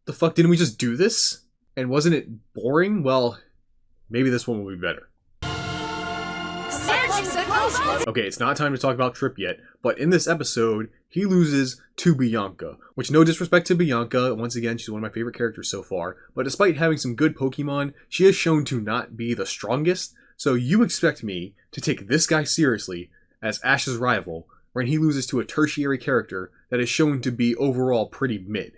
The fuck, didn't we just do this? And wasn't it boring? Well, maybe this one will be better. Okay, it's not time to talk about Trip yet, but in this episode, he loses to Bianca. Which, no disrespect to Bianca, once again, she's one of my favorite characters so far, but despite having some good Pokemon, she is shown to not be the strongest, so you expect me to take this guy seriously as Ash's rival, when he loses to a tertiary character that is shown to be overall pretty mid.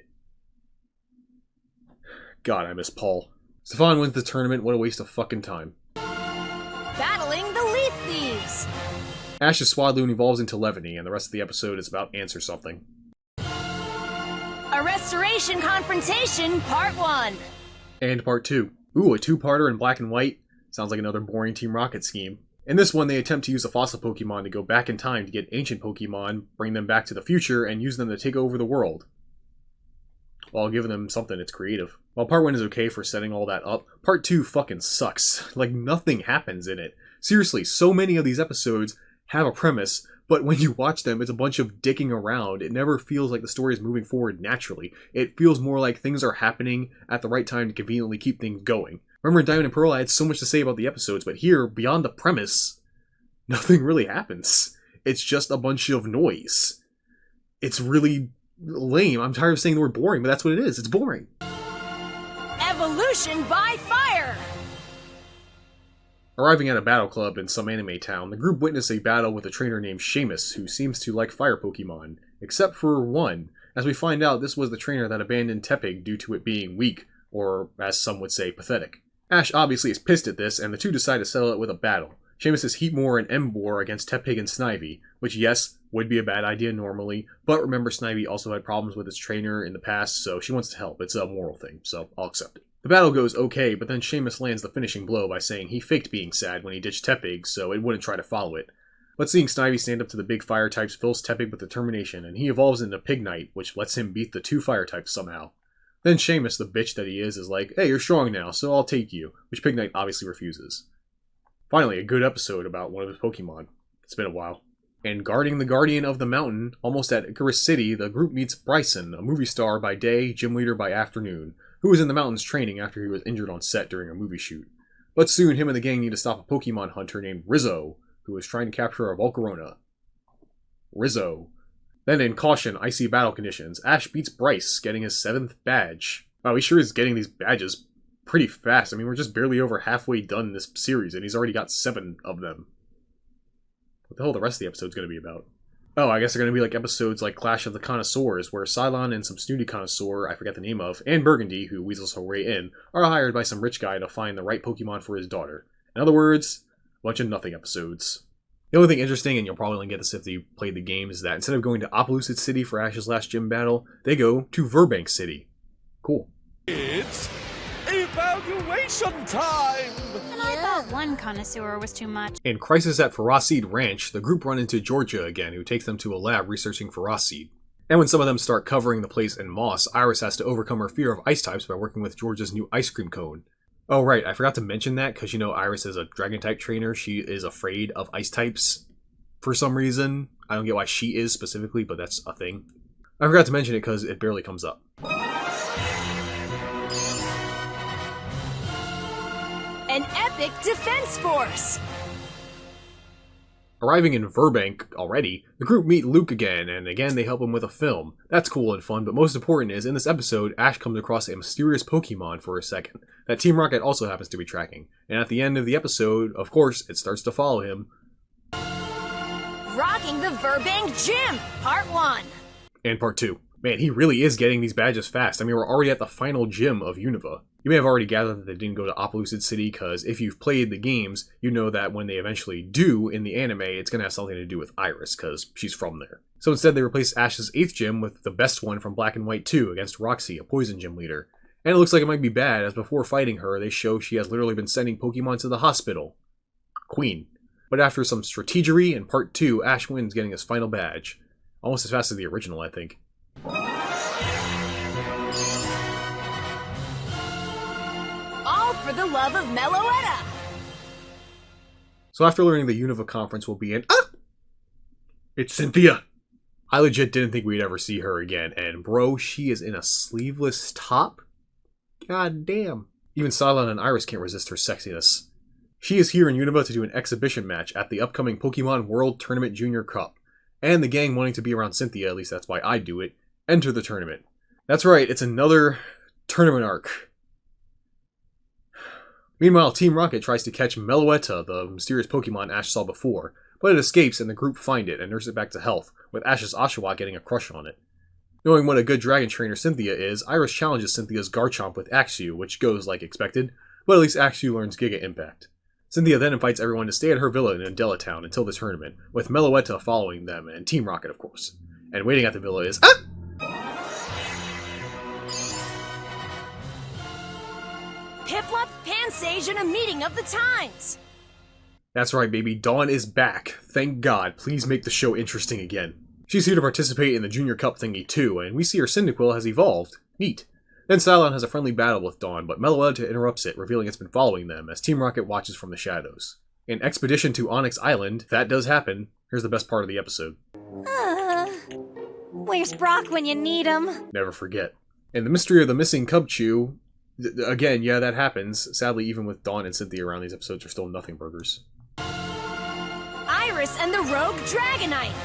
God, I miss Paul. Stefan wins the tournament, what a waste of fucking time. Battling the Leaf Thieves! Ash's Swadloon evolves into Levany, and the rest of the episode is about Answer Something. A Restoration Confrontation, Part 1. And Part 2. Ooh, a two-parter in black and white? Sounds like another boring Team Rocket scheme. In this one, they attempt to use a fossil Pokemon to go back in time to get ancient Pokemon, bring them back to the future, and use them to take over the world. While giving them something that's creative. While Part 1 is okay for setting all that up, Part 2 fucking sucks. Like, nothing happens in it. Seriously, so many of these episodes have a premise, but when you watch them, it's a bunch of dicking around. It never feels like the story is moving forward naturally. It feels more like things are happening at the right time to conveniently keep things going. Remember in Diamond and Pearl, I had so much to say about the episodes, but here, beyond the premise, nothing really happens. It's just a bunch of noise. It's really lame. I'm tired of saying the word boring, but that's what it is. It's boring. Evolution by Fire! Arriving at a battle club in some anime town, the group witness a battle with a trainer named Seamus, who seems to like fire Pokemon, except for one. As we find out, this was the trainer that abandoned Tepig due to it being weak, or as some would say, pathetic. Ash obviously is pissed at this, and the two decide to settle it with a battle. Seamus is Heatmore and Emboar against Tepig and Snivy, which yes, would be a bad idea normally, but remember Snivy also had problems with its trainer in the past, so she wants to help. It's a moral thing, so I'll accept it. The battle goes okay, but then Seamus lands the finishing blow by saying he faked being sad when he ditched Tepig, so it wouldn't try to follow it. But seeing Snivy stand up to the big fire types fills Tepig with determination, and he evolves into Pignite, which lets him beat the two fire types somehow. Then Seamus, the bitch that he is like, hey, you're strong now, so I'll take you, which Pignite obviously refuses. Finally, a good episode about one of his Pokemon. It's been a while. And guarding the Guardian of the Mountain, almost at Icarus City, the group meets Bryson, a movie star by day, gym leader by afternoon, who was in the mountains training after he was injured on set during a movie shoot. But soon, him and the gang need to stop a Pokemon hunter named Rizzo, who is trying to capture a Volcarona. Rizzo. Then in Caution, Icy Battle Conditions, Ash beats Bryce, getting his 7th badge. Wow, he sure is getting these badges pretty fast. I mean, we're just barely over halfway done this series, and he's already got 7 of them. What the hell the rest of the episode's going to be about? Oh, I guess they're going to be like episodes like Clash of the Connoisseurs, where Cilan and some snooty connoisseur, I forget the name of, and Burgundy, who weasels her way in, are hired by some rich guy to find the right Pokemon for his daughter. In other words, a bunch of nothing episodes. The only thing interesting, and you'll probably only get this if you played the game, is that instead of going to Opelousas City for Ash's last gym battle, they go to Verbank City. Cool. It's evaluation time! And I thought one connoisseur was too much. In Crisis at Ferroseed Ranch, the group run into Georgia again, who takes them to a lab researching Ferroseed. And when some of them start covering the place in moss, Iris has to overcome her fear of ice types by working with Georgia's new ice cream cone. Oh, right, I forgot to mention that, because Iris is a Dragon-type trainer. She is afraid of ice types for some reason. I don't get why she is specifically, but that's a thing. I forgot to mention it because it barely comes up. An epic defense force! Arriving in Burbank already, the group meet Luke again, and again they help him with a film. That's cool and fun, but most important is, in this episode, Ash comes across a mysterious Pokemon for a second that Team Rocket also happens to be tracking. And at the end of the episode, of course, it starts to follow him. Rocking the Burbank Gym, Part 1. And Part 2. Man, he really is getting these badges fast. I mean, we're already at the final gym of Unova. You may have already gathered that they didn't go to Opelucid City, because if you've played the games, you know that when they eventually do in the anime, it's going to have something to do with Iris, because she's from there. So instead, they replaced Ash's 8th gym with the best one from Black and White 2 against Roxy, a poison gym leader. And it looks like it might be bad, as before fighting her, they show she has literally been sending Pokemon to the hospital. Queen. But after some strategery in Part 2, Ash wins, getting his final badge. Almost as fast as the original, I think. All for the love of Meloetta! So after learning the Unova conference will be in... It's Cynthia! I legit didn't think we'd ever see her again, and bro, she is in a sleeveless top? God damn. Even Cilan and Iris can't resist her sexiness. She is here in Unova to do an exhibition match at the upcoming Pokemon World Tournament Junior Cup. And the gang wanting to be around Cynthia, at least that's why I do it, enter the tournament. That's right, it's another tournament arc. Meanwhile, Team Rocket tries to catch Meloetta, the mysterious Pokemon Ash saw before, but it escapes and the group find it and nurse it back to health, with Ash's Oshawott getting a crush on it. Knowing what a good dragon trainer Cynthia is, Iris challenges Cynthia's Garchomp with Axew, which goes like expected, but at least Axew learns Giga Impact. Cynthia then invites everyone to stay at her villa in Adela Town until the tournament, with Meloetta following them, and Team Rocket, of course. And waiting at the villa is... Piplup, Pansage, and a meeting of the times! That's right, baby. Dawn is back. Thank God. Please make the show interesting again. She's here to participate in the Junior Cup thingy too, and we see her Cyndaquil has evolved. Neat. Then Cilan has a friendly battle with Dawn, but Meloetta interrupts it, revealing it's been following them, as Team Rocket watches from the shadows. An expedition to Onyx Island, that does happen. Here's the best part of the episode. Where's Brock when you need him? Never forget. And the mystery of the missing Cubchoo, again, yeah, that happens. Sadly, even with Dawn and Cynthia around, these episodes are still nothing burgers. Iris and the Rogue Dragonite!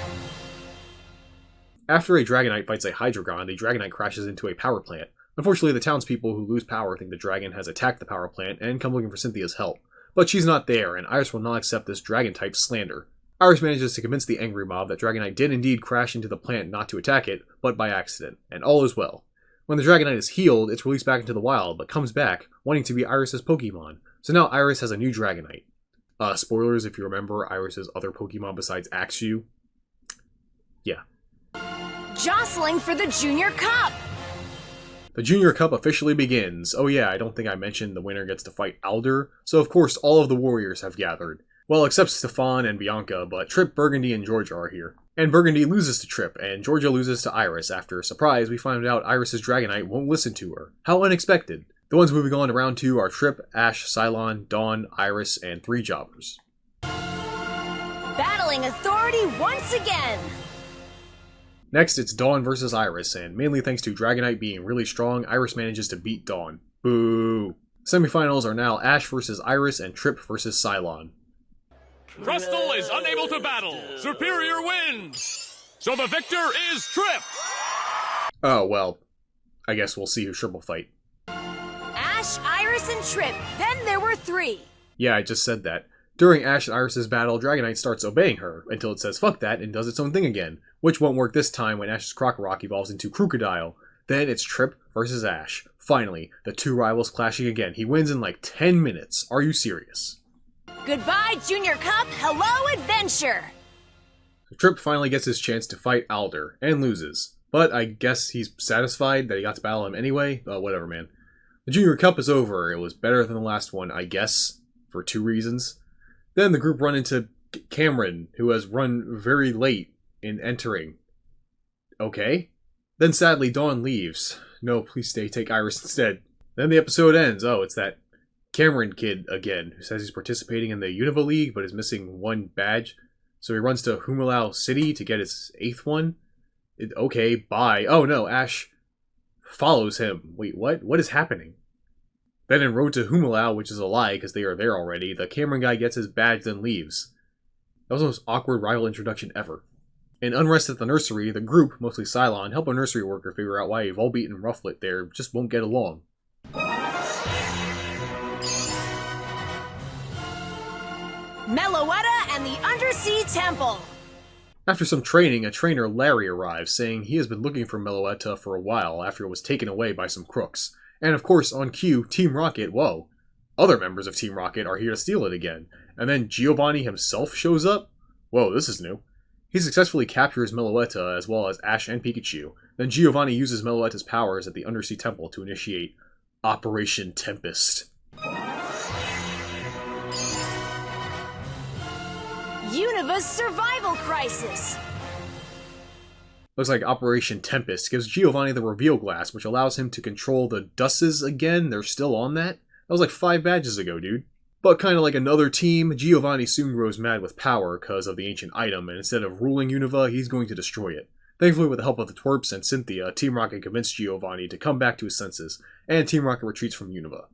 After a Dragonite fights a Hydreigon, the Dragonite crashes into a power plant. Unfortunately, the townspeople who lose power think the dragon has attacked the power plant and come looking for Cynthia's help. But she's not there, and Iris will not accept this Dragon-type slander. Iris manages to convince the angry mob that Dragonite did indeed crash into the plant not to attack it, but by accident, and all is well. When the Dragonite is healed, it's released back into the wild, but comes back, wanting to be Iris's Pokemon. So now Iris has a new Dragonite. Spoilers if you remember Iris's other Pokemon besides Axew. Yeah. Jostling for the Junior Cup! The Junior Cup officially begins. Oh yeah, I don't think I mentioned the winner gets to fight Alder, so of course all of the warriors have gathered. Well, except Stefan and Bianca, but Trip, Burgundy, and Georgia are here. And Burgundy loses to Trip, and Georgia loses to Iris. After, surprise, we find out Iris's Dragonite won't listen to her. How unexpected. The ones moving on to round 2 are Trip, Ash, Cilan, Dawn, Iris, and 3 jobbers. Battling authority once again! Next, it's Dawn versus Iris, and mainly thanks to Dragonite being really strong, Iris manages to beat Dawn. Boo! Semifinals are now Ash versus Iris and Trip versus Cilan. Crustle is unable to battle. Superior wins. So the victor is Trip. Oh, well, I guess we'll see who Trip will fight. Ash, Iris, and Trip. Then there were 3. Yeah, I just said that. During Ash and Iris' battle, Dragonite starts obeying her, until it says fuck that and does its own thing again, which won't work this time when Ash's Crocorock evolves into Crocodile. Then it's Trip versus Ash. Finally, the 2 rivals clashing again. He wins in like 10 minutes. Are you serious? Goodbye, Junior Cup. Hello, adventure. So Trip finally gets his chance to fight Alder, and loses. But I guess he's satisfied that he got to battle him anyway. Whatever, man. The Junior Cup is over. It was better than the last one, I guess, for 2 reasons. Then the group run into Cameron, who has run very late in entering. Okay. Then sadly, Dawn leaves. No, please stay. Take Iris instead. Then the episode ends. Oh, it's that Cameron kid again, who says he's participating in the Unova League but is missing one badge. So he runs to Humalau City to get his 8th one. Okay, bye. Oh no, Ash follows him. Wait, what? What is happening? Then en route to Humalau, which is a lie because they are there already, the Cameron guy gets his badge then leaves. That was the most awkward rival introduction ever. In Unrest at the nursery, the group, mostly Cilan, help a nursery worker figure out why a Volbeat and Rufflet there just won't get along. Meloetta and the Undersea Temple. After some training, a trainer, Larry, arrives, saying he has been looking for Meloetta for a while after it was taken away by some crooks. And of course, on cue, Team Rocket, whoa, other members of Team Rocket are here to steal it again. And then Giovanni himself shows up? Whoa, this is new. He successfully captures Meloetta as well as Ash and Pikachu. Then Giovanni uses Meloetta's powers at the Undersea Temple to initiate Operation Tempest. Unova's survival crisis. Looks like Operation Tempest gives Giovanni the reveal glass, which allows him to control the Dusses again. They're still on that? That was like 5 badges ago, dude. But kind of like another team, Giovanni soon grows mad with power because of the ancient item, and instead of ruling Unova, he's going to destroy it. Thankfully, with the help of the twerps and Cynthia, Team Rocket convinced Giovanni to come back to his senses, and Team Rocket retreats from Unova.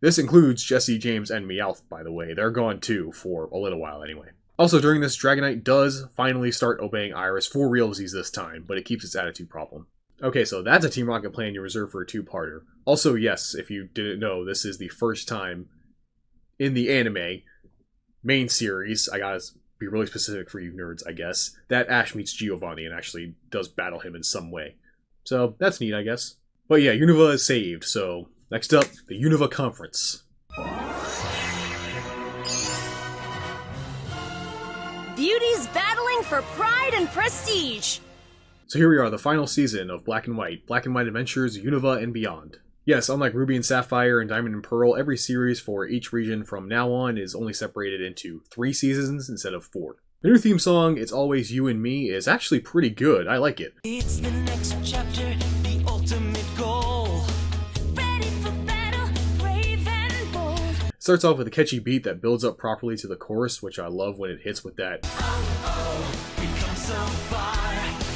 This includes Jesse, James, and Meowth, by the way. They're gone too, for a little while anyway. Also, during this, Dragonite does finally start obeying Iris for realsies this time, but it keeps its attitude problem. Okay, so that's a Team Rocket plan you reserve for a 2-parter. Also, yes, if you didn't know, this is the first time in the anime main series, I gotta be really specific for you nerds, I guess, that Ash meets Giovanni and actually does battle him in some way. So, that's neat, I guess. But yeah, Unova is saved, so next up, the Unova Conference. Beauties battling for pride and prestige. So here we are, the final season of Black and White Adventures, Unova, and beyond. Yes, unlike Ruby and Sapphire and Diamond and Pearl, every series for each region from now on is only separated into 3 seasons instead of 4. The new theme song, It's Always You and Me, is actually pretty good. I like it. It's the next chapter, the ultimate goal. Ready for battle, brave and bold. It starts off with a catchy beat that builds up properly to the chorus, which I love when it hits with that. Oh, we've come so far,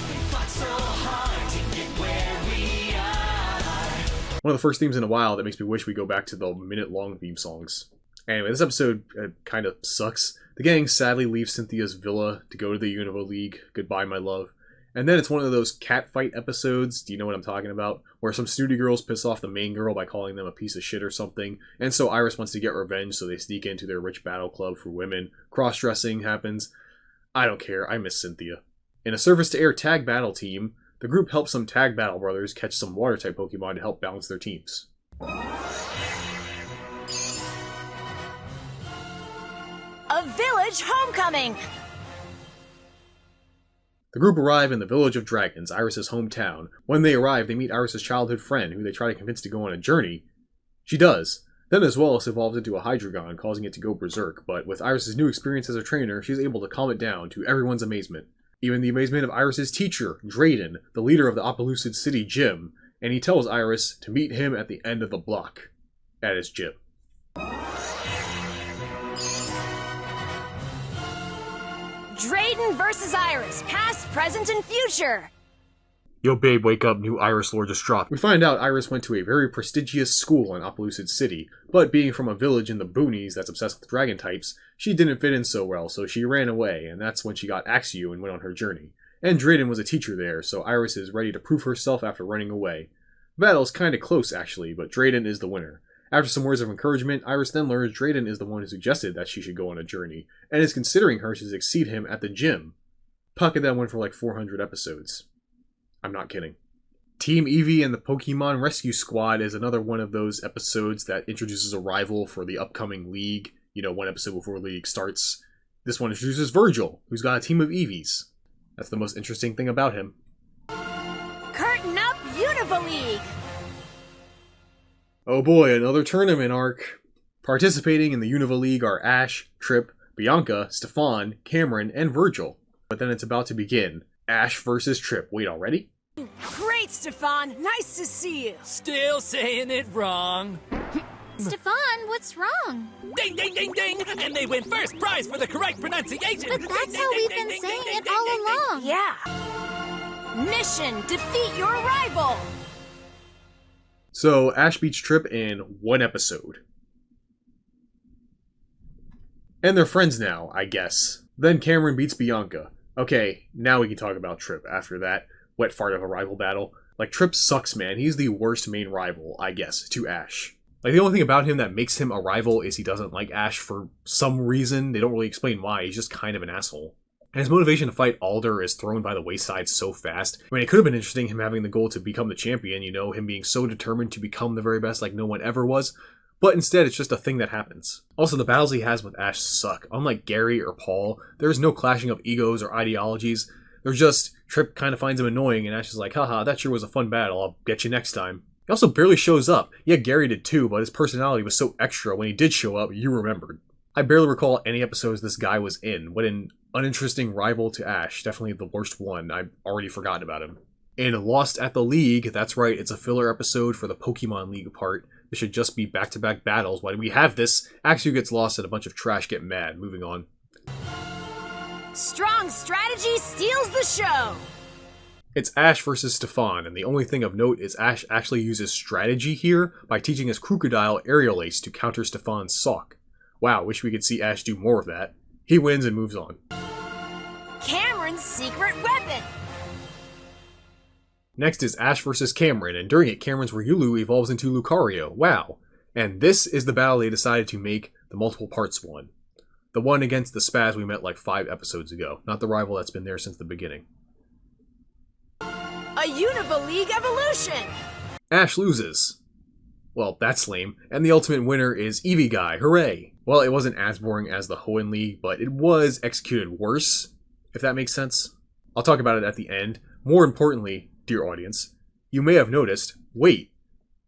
we fought so hard to get where we are. One of the first themes in a while that makes me wish we go back to the minute-long theme songs. Anyway, this episode kind of sucks. The gang sadly leaves Cynthia's villa to go to the Unova League. Goodbye, my love. And then it's one of those cat fight episodes, do you know what I'm talking about? Where some snooty girls piss off the main girl by calling them a piece of shit or something. And so Iris wants to get revenge, so they sneak into their rich battle club for women. Cross-dressing happens. I don't care, I miss Cynthia. In a surface-to-air tag battle team, the group helps some tag battle brothers catch some water-type Pokemon to help balance their teams. A village homecoming. The group arrive in the Village of Dragons, Iris' hometown. When they arrive, they meet Iris' childhood friend, who they try to convince to go on a journey. She does. Then as well, it evolves into a Hydreigon, causing it to go berserk, but with Iris' new experience as a trainer, she's able to calm it down, to everyone's amazement. Even the amazement of Iris' teacher, Drayden, the leader of the Opelucid City Gym, and he tells Iris to meet him at the end of the block, at his gym. Drayden versus Iris, past, present, and future. Yo babe, wake up, new Iris lore just dropped. We find out Iris went to a very prestigious school in Opelucid City, but being from a village in the boonies that's obsessed with dragon types, she didn't fit in so well, so she ran away, and that's when she got Axew and went on her journey. And Drayden was a teacher there, so Iris is ready to prove herself after running away. The battle's kinda close actually, but Drayden is the winner. After some words of encouragement, Iris then learns Drayden is the one who suggested that she should go on a journey, and is considering her to succeed him at the gym. Pocket that one for like 400 episodes. I'm not kidding. Team Eevee and the Pokemon Rescue Squad is another one of those episodes that introduces a rival for the upcoming league, you know, one episode before the league starts. This one introduces Virgil, who's got a team of Eevees. That's the most interesting thing about him. Curtain up Unova League. Oh boy, another tournament arc. Participating in the Unova League are Ash, Trip, Bianca, Stefan, Cameron, and Virgil. But then it's about to begin. Ash versus Trip. Wait, already? Great, Stefan. Nice to see you. Still saying it wrong. Stefan, what's wrong? Ding, ding, ding, ding! And they win first prize for the correct pronunciation! But that's how we've been saying it all along. Yeah. Mission, defeat your rival. So, Ash beats Trip in one episode. And they're friends now, I guess. Then Cameron beats Bianca. Okay, now we can talk about Trip after that wet fart of a rival battle. Like, Trip sucks, man. He's the worst main rival, I guess, to Ash. Like, the only thing about him that makes him a rival is he doesn't like Ash for some reason. They don't really explain why. He's just kind of an asshole. And his motivation to fight Alder is thrown by the wayside so fast. I mean, it could have been interesting, him having the goal to become the champion, you know, him being so determined to become the very best like no one ever was. But instead, it's just a thing that happens. Also, the battles he has with Ash suck. Unlike Gary or Paul, there's no clashing of egos or ideologies. They're just, Trip kind of finds him annoying, and Ash is like, haha, that sure was a fun battle, I'll get you next time. He also barely shows up. Yeah, Gary did too, but his personality was so extra when he did show up, you remembered. I barely recall any episodes this guy was in. What an uninteresting rival to Ash. Definitely the worst one. I've already forgotten about him. In Lost at the League, that's right, it's a filler episode for the Pokemon League part. This should just be back-to-back battles. Why do we have this? Ash gets lost and a bunch of trash get mad. Moving on. Strong strategy steals the show. It's Ash versus Stefan, and the only thing of note is Ash actually uses strategy here by teaching his Crocodile Aerial Ace to counter Stefan's Sock. Wow, wish we could see Ash do more of that. He wins and moves on. Cameron's secret weapon. Next is Ash versus Cameron, and during it, Cameron's Ryulu evolves into Lucario. Wow. And this is the battle they decided to make the multiple parts one. The one against the Spaz we met like 5 episodes ago, not the rival that's been there since the beginning. A Unova League evolution. Ash loses. Well, that's lame. And the ultimate winner is Eevee Guy. Hooray! Well, it wasn't as boring as the Hoenn League, but it was executed worse, if that makes sense. I'll talk about it at the end. More importantly, dear audience, you may have noticed, wait,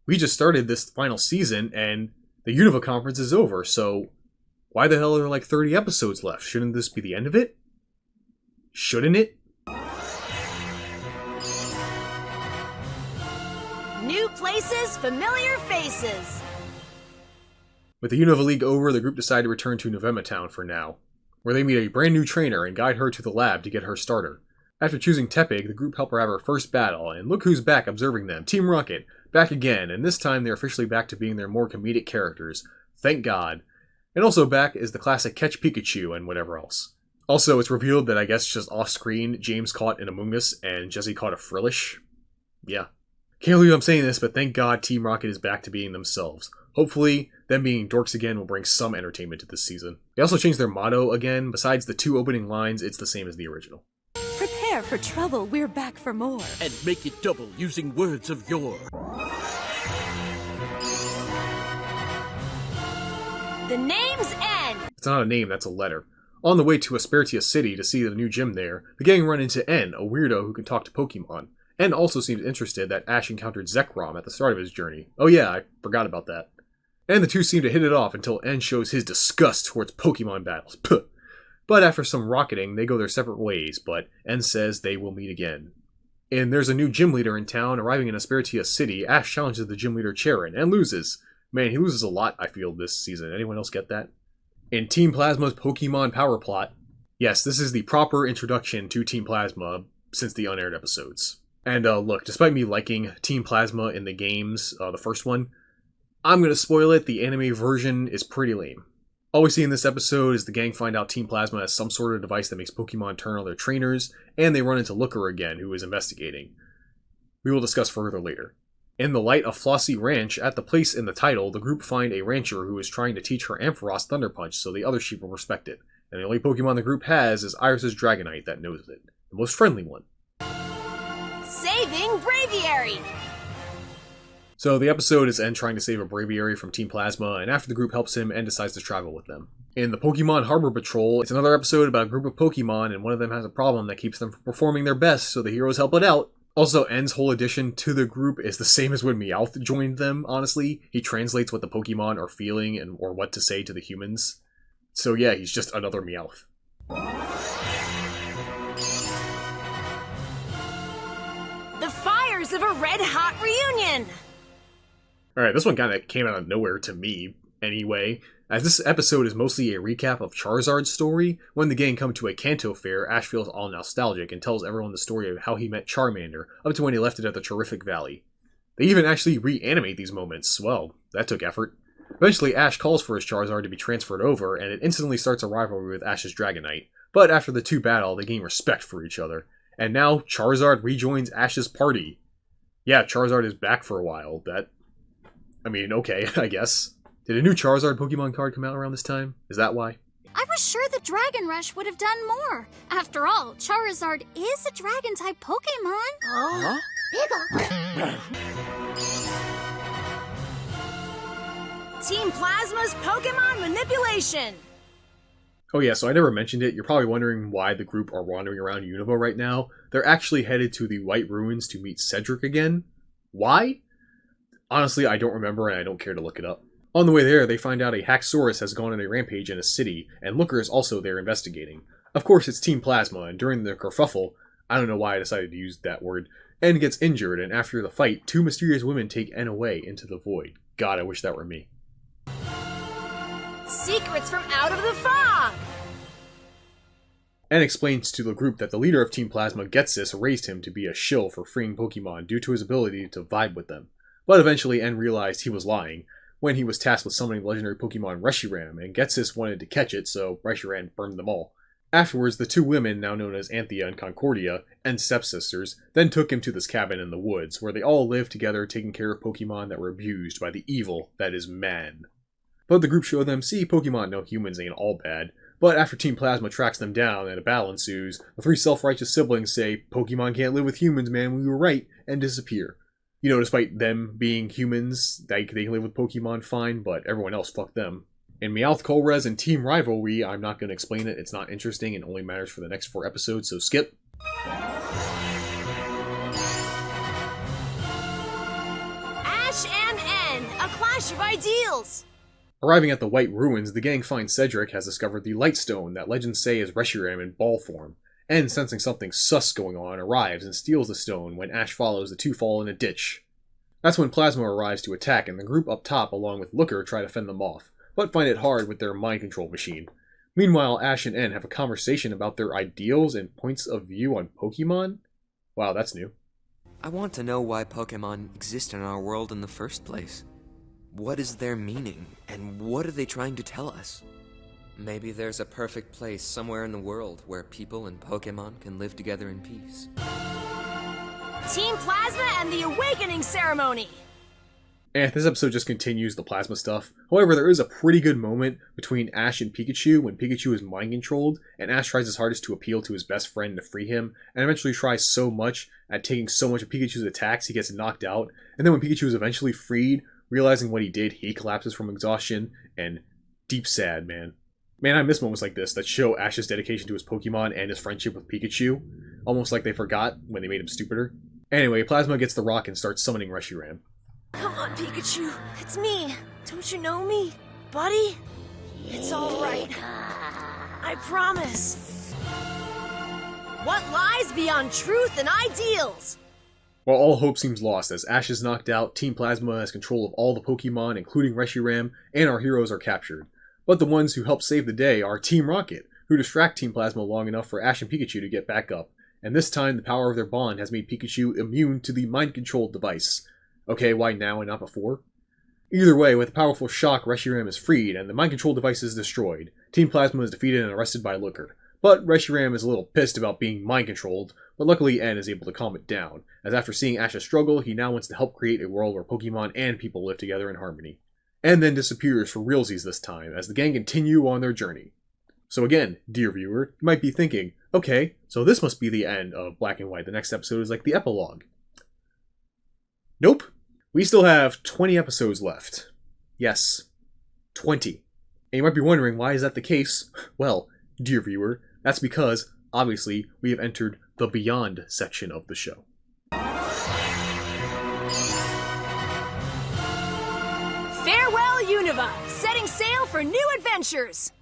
we just started this final season and the Unova conference is over, so why the hell are there like 30 episodes left? Shouldn't this be the end of it? Shouldn't it? New places, familiar faces. With the Unova League over, the group decided to return to Novema Town for now, where they meet a brand new trainer and guide her to the lab to get her starter. After choosing Tepig, the group help her have her first battle, and look who's back observing them, Team Rocket, back again, and this time they're officially back to being their more comedic characters. Thank God. And also back is the classic Catch Pikachu and whatever else. Also, it's revealed that I guess just off-screen, James caught an Among Us and Jesse caught a Frillish. Yeah. Can't believe I'm saying this, but thank God Team Rocket is back to being themselves. Hopefully, them being dorks again will bring some entertainment to this season. They also changed their motto again. Besides the 2 opening lines, it's the same as the original. Prepare for trouble, we're back for more. And make it double using words of yore. The name's N. It's not a name, that's a letter. On the way to Aspertia City to see the new gym there, the gang run into N, a weirdo who can talk to Pokemon. N also seems interested that Ash encountered Zekrom at the start of his journey. Oh yeah, I forgot about that. And the two seem to hit it off until N shows his disgust towards Pokemon battles. Puh. But after some rocketing, they go their separate ways, but N says they will meet again. And there's a new gym leader in town. Arriving in Aspertia City, Ash challenges the gym leader Charon and loses. Man, he loses a lot, I feel, this season. Anyone else get that? In Team Plasma's Pokemon Power Plot, yes, this is the proper introduction to Team Plasma since the unaired episodes. And look, despite me liking Team Plasma in the games, the first one, I'm gonna spoil it, the anime version is pretty lame. All we see in this episode is the gang find out Team Plasma has some sort of device that makes Pokemon turn on their trainers, and they run into Looker again, who is investigating. We will discuss further later. In the light of Flossie Ranch, at the place in the title, the group find a rancher who is trying to teach her Ampharos Thunder Punch so the other sheep will respect it. And the only Pokemon the group has is Iris's Dragonite that knows it. The most friendly one. Saving Braviary. So the episode is N trying to save a Braviary from Team Plasma, and after the group helps him, N decides to travel with them. In the Pokemon Harbor Patrol, it's another episode about a group of Pokemon, and one of them has a problem that keeps them from performing their best, so the heroes help it out. Also, N's whole addition to the group is the same as when Meowth joined them, honestly. He translates what the Pokemon are feeling and or what to say to the humans. So yeah, he's just another Meowth. The fires of a red-hot reunion. Alright, this one kind of came out of nowhere to me, anyway. As this episode is mostly a recap of Charizard's story, when the gang come to a Kanto fair, Ash feels all nostalgic and tells everyone the story of how he met Charmander, up to when he left it at the Terrific Valley. They even actually reanimate these moments. Well, that took effort. Eventually, Ash calls for his Charizard to be transferred over, and it instantly starts a rivalry with Ash's Dragonite. But after the two battle, they gain respect for each other. And now, Charizard rejoins Ash's party. Yeah, Charizard is back for a while. Okay, I guess. Did a new Charizard Pokemon card come out around this time? Is that why? I was sure the Dragon Rush would have done more. After all, Charizard is a Dragon-type Pokemon. Huh? Team Plasma's Pokemon Manipulation! Oh yeah, so I never mentioned it. You're probably wondering why the group are wandering around Unova right now. They're actually headed to the White Ruins to meet Cedric again. Why? Honestly, I don't remember and I don't care to look it up. On the way there, they find out a Haxorus has gone on a rampage in a city, and Looker is also there investigating. Of course, it's Team Plasma, and during the kerfuffle, I don't know why I decided to use that word, N gets injured, and after the fight, two mysterious women take N away into the void. God, I wish that were me. Secrets from out of the fog! N explains to the group that the leader of Team Plasma, Getsis, raised him to be a shill for freeing Pokemon due to his ability to vibe with them. But eventually, N realized he was lying, when he was tasked with summoning the legendary Pokemon Reshiram, and Getsis wanted to catch it, so Reshiram burned them all. Afterwards, the two women, now known as Anthea and Concordia, and stepsisters, then took him to this cabin in the woods, where they all lived together taking care of Pokemon that were abused by the evil that is man. But the group showed them, see, Pokemon know humans ain't all bad. But after Team Plasma tracks them down and a battle ensues, the three self-righteous siblings say, Pokemon can't live with humans, man, we were right, and disappear. You know, despite them being humans, they can live with Pokemon fine, but everyone else, fuck them. In Meowth, Colress, and Team Rivalry, I'm not going to explain it, it's not interesting and only matters for the next 4 episodes, so skip. Ash and N, a clash of ideals! Arriving at the White Ruins, the gang finds Cedric has discovered the Light Stone that legends say is Reshiram in ball form. N, sensing something sus going on, arrives and steals the stone when Ash follows the two fall in a ditch. That's when Plasma arrives to attack, and the group up top, along with Looker, try to fend them off, but find it hard with their mind control machine. Meanwhile, Ash and N have a conversation about their ideals and points of view on Pokemon? Wow, that's new. I want to know why Pokemon exist in our world in the first place. What is their meaning, and what are they trying to tell us? Maybe there's a perfect place somewhere in the world where people and Pokemon can live together in peace. Team Plasma and the Awakening Ceremony! This episode just continues the Plasma stuff. However, there is a pretty good moment between Ash and Pikachu when Pikachu is mind-controlled, and Ash tries his hardest to appeal to his best friend to free him, and eventually tries so much at taking so much of Pikachu's attacks he gets knocked out, and then when Pikachu is eventually freed, realizing what he did, he collapses from exhaustion, and deep sad, man. Man, I miss moments like this that show Ash's dedication to his Pokemon and his friendship with Pikachu. Almost like they forgot when they made him stupider. Anyway, Plasma gets the rock and starts summoning Reshiram. Come on, Pikachu. It's me. Don't you know me, buddy? It's all right. I promise. What lies beyond truth and ideals? While all hope seems lost as Ash is knocked out, Team Plasma has control of all the Pokemon, including Reshiram, and our heroes are captured. But the ones who help save the day are Team Rocket, who distract Team Plasma long enough for Ash and Pikachu to get back up. And this time, the power of their bond has made Pikachu immune to the mind-controlled device. Okay, why now and not before? Either way, with a powerful shock, Reshiram is freed, and the mind-controlled device is destroyed. Team Plasma is defeated and arrested by Looker. But Reshiram is a little pissed about being mind-controlled, but luckily N is able to calm it down, as after seeing Ash's struggle, he now wants to help create a world where Pokemon and people live together in harmony. And then disappears for realsies this time, as the gang continue on their journey. So again, dear viewer, you might be thinking, okay, so this must be the end of Black and White. The next episode is like the epilogue. Nope. We still have 20 episodes left. Yes, 20. And you might be wondering, why is that the case? Well, dear viewer, that's because, obviously, we have entered the Beyond section of the show. Farewell, Unova! Setting sail for new adventures!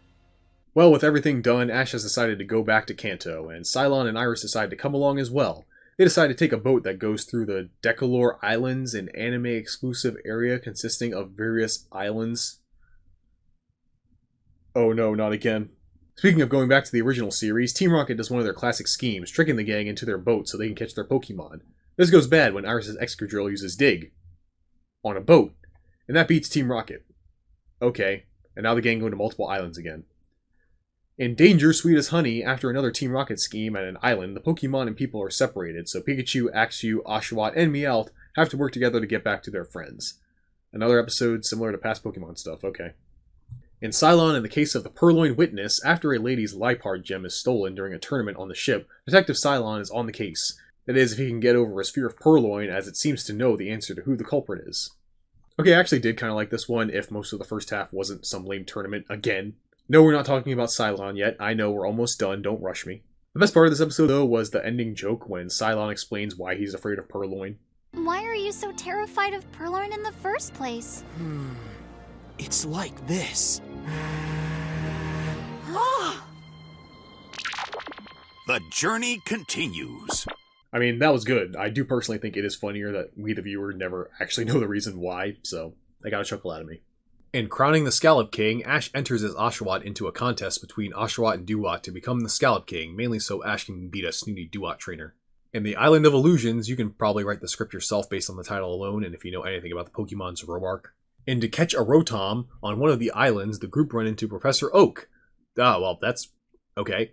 Well, with everything done, Ash has decided to go back to Kanto, and Cilan and Iris decide to come along as well. They decide to take a boat that goes through the Decalore Islands, an anime-exclusive area consisting of various islands. Oh no, not again. Speaking of going back to the original series, Team Rocket does one of their classic schemes, tricking the gang into their boat so they can catch their Pokemon. This goes bad when Iris's Excadrill uses Dig on a boat, and that beats Team Rocket. Okay, and now the gang go to multiple islands again. In Danger, Sweet as Honey, after another Team Rocket scheme at an island, the Pokemon and people are separated, so Pikachu, Axew, Oshawott, and Meowth have to work together to get back to their friends. Another episode similar to past Pokemon stuff, okay. In Cilan, in the case of the Purloined Witness, after a lady's Liepard gem is stolen during a tournament on the ship, Detective Cilan is on the case. That is, if he can get over his fear of Purloin, as it seems to know the answer to who the culprit is. Okay, I actually did kind of like this one, if most of the first half wasn't some lame tournament again. No, we're not talking about Cilan yet. I know, we're almost done, don't rush me. The best part of this episode, though, was the ending joke when Cilan explains why he's afraid of Purloin. Why are you so terrified of Purloin in the first place? It's like this. The journey continues. I mean, that was good. I do personally think it is funnier that we, the viewer, never actually know the reason why, so they got a chuckle out of me. In crowning the Scallop King, Ash enters as Oshawott into a contest between Oshawott and Duat to become the Scallop King, mainly so Ash can beat a snooty Duat trainer. In the Island of Illusions, you can probably write the script yourself based on the title alone, and if you know anything about the Pokemon's Roark. In To Catch a Rotom, on one of the islands, the group run into Professor Oak. Well, that's okay.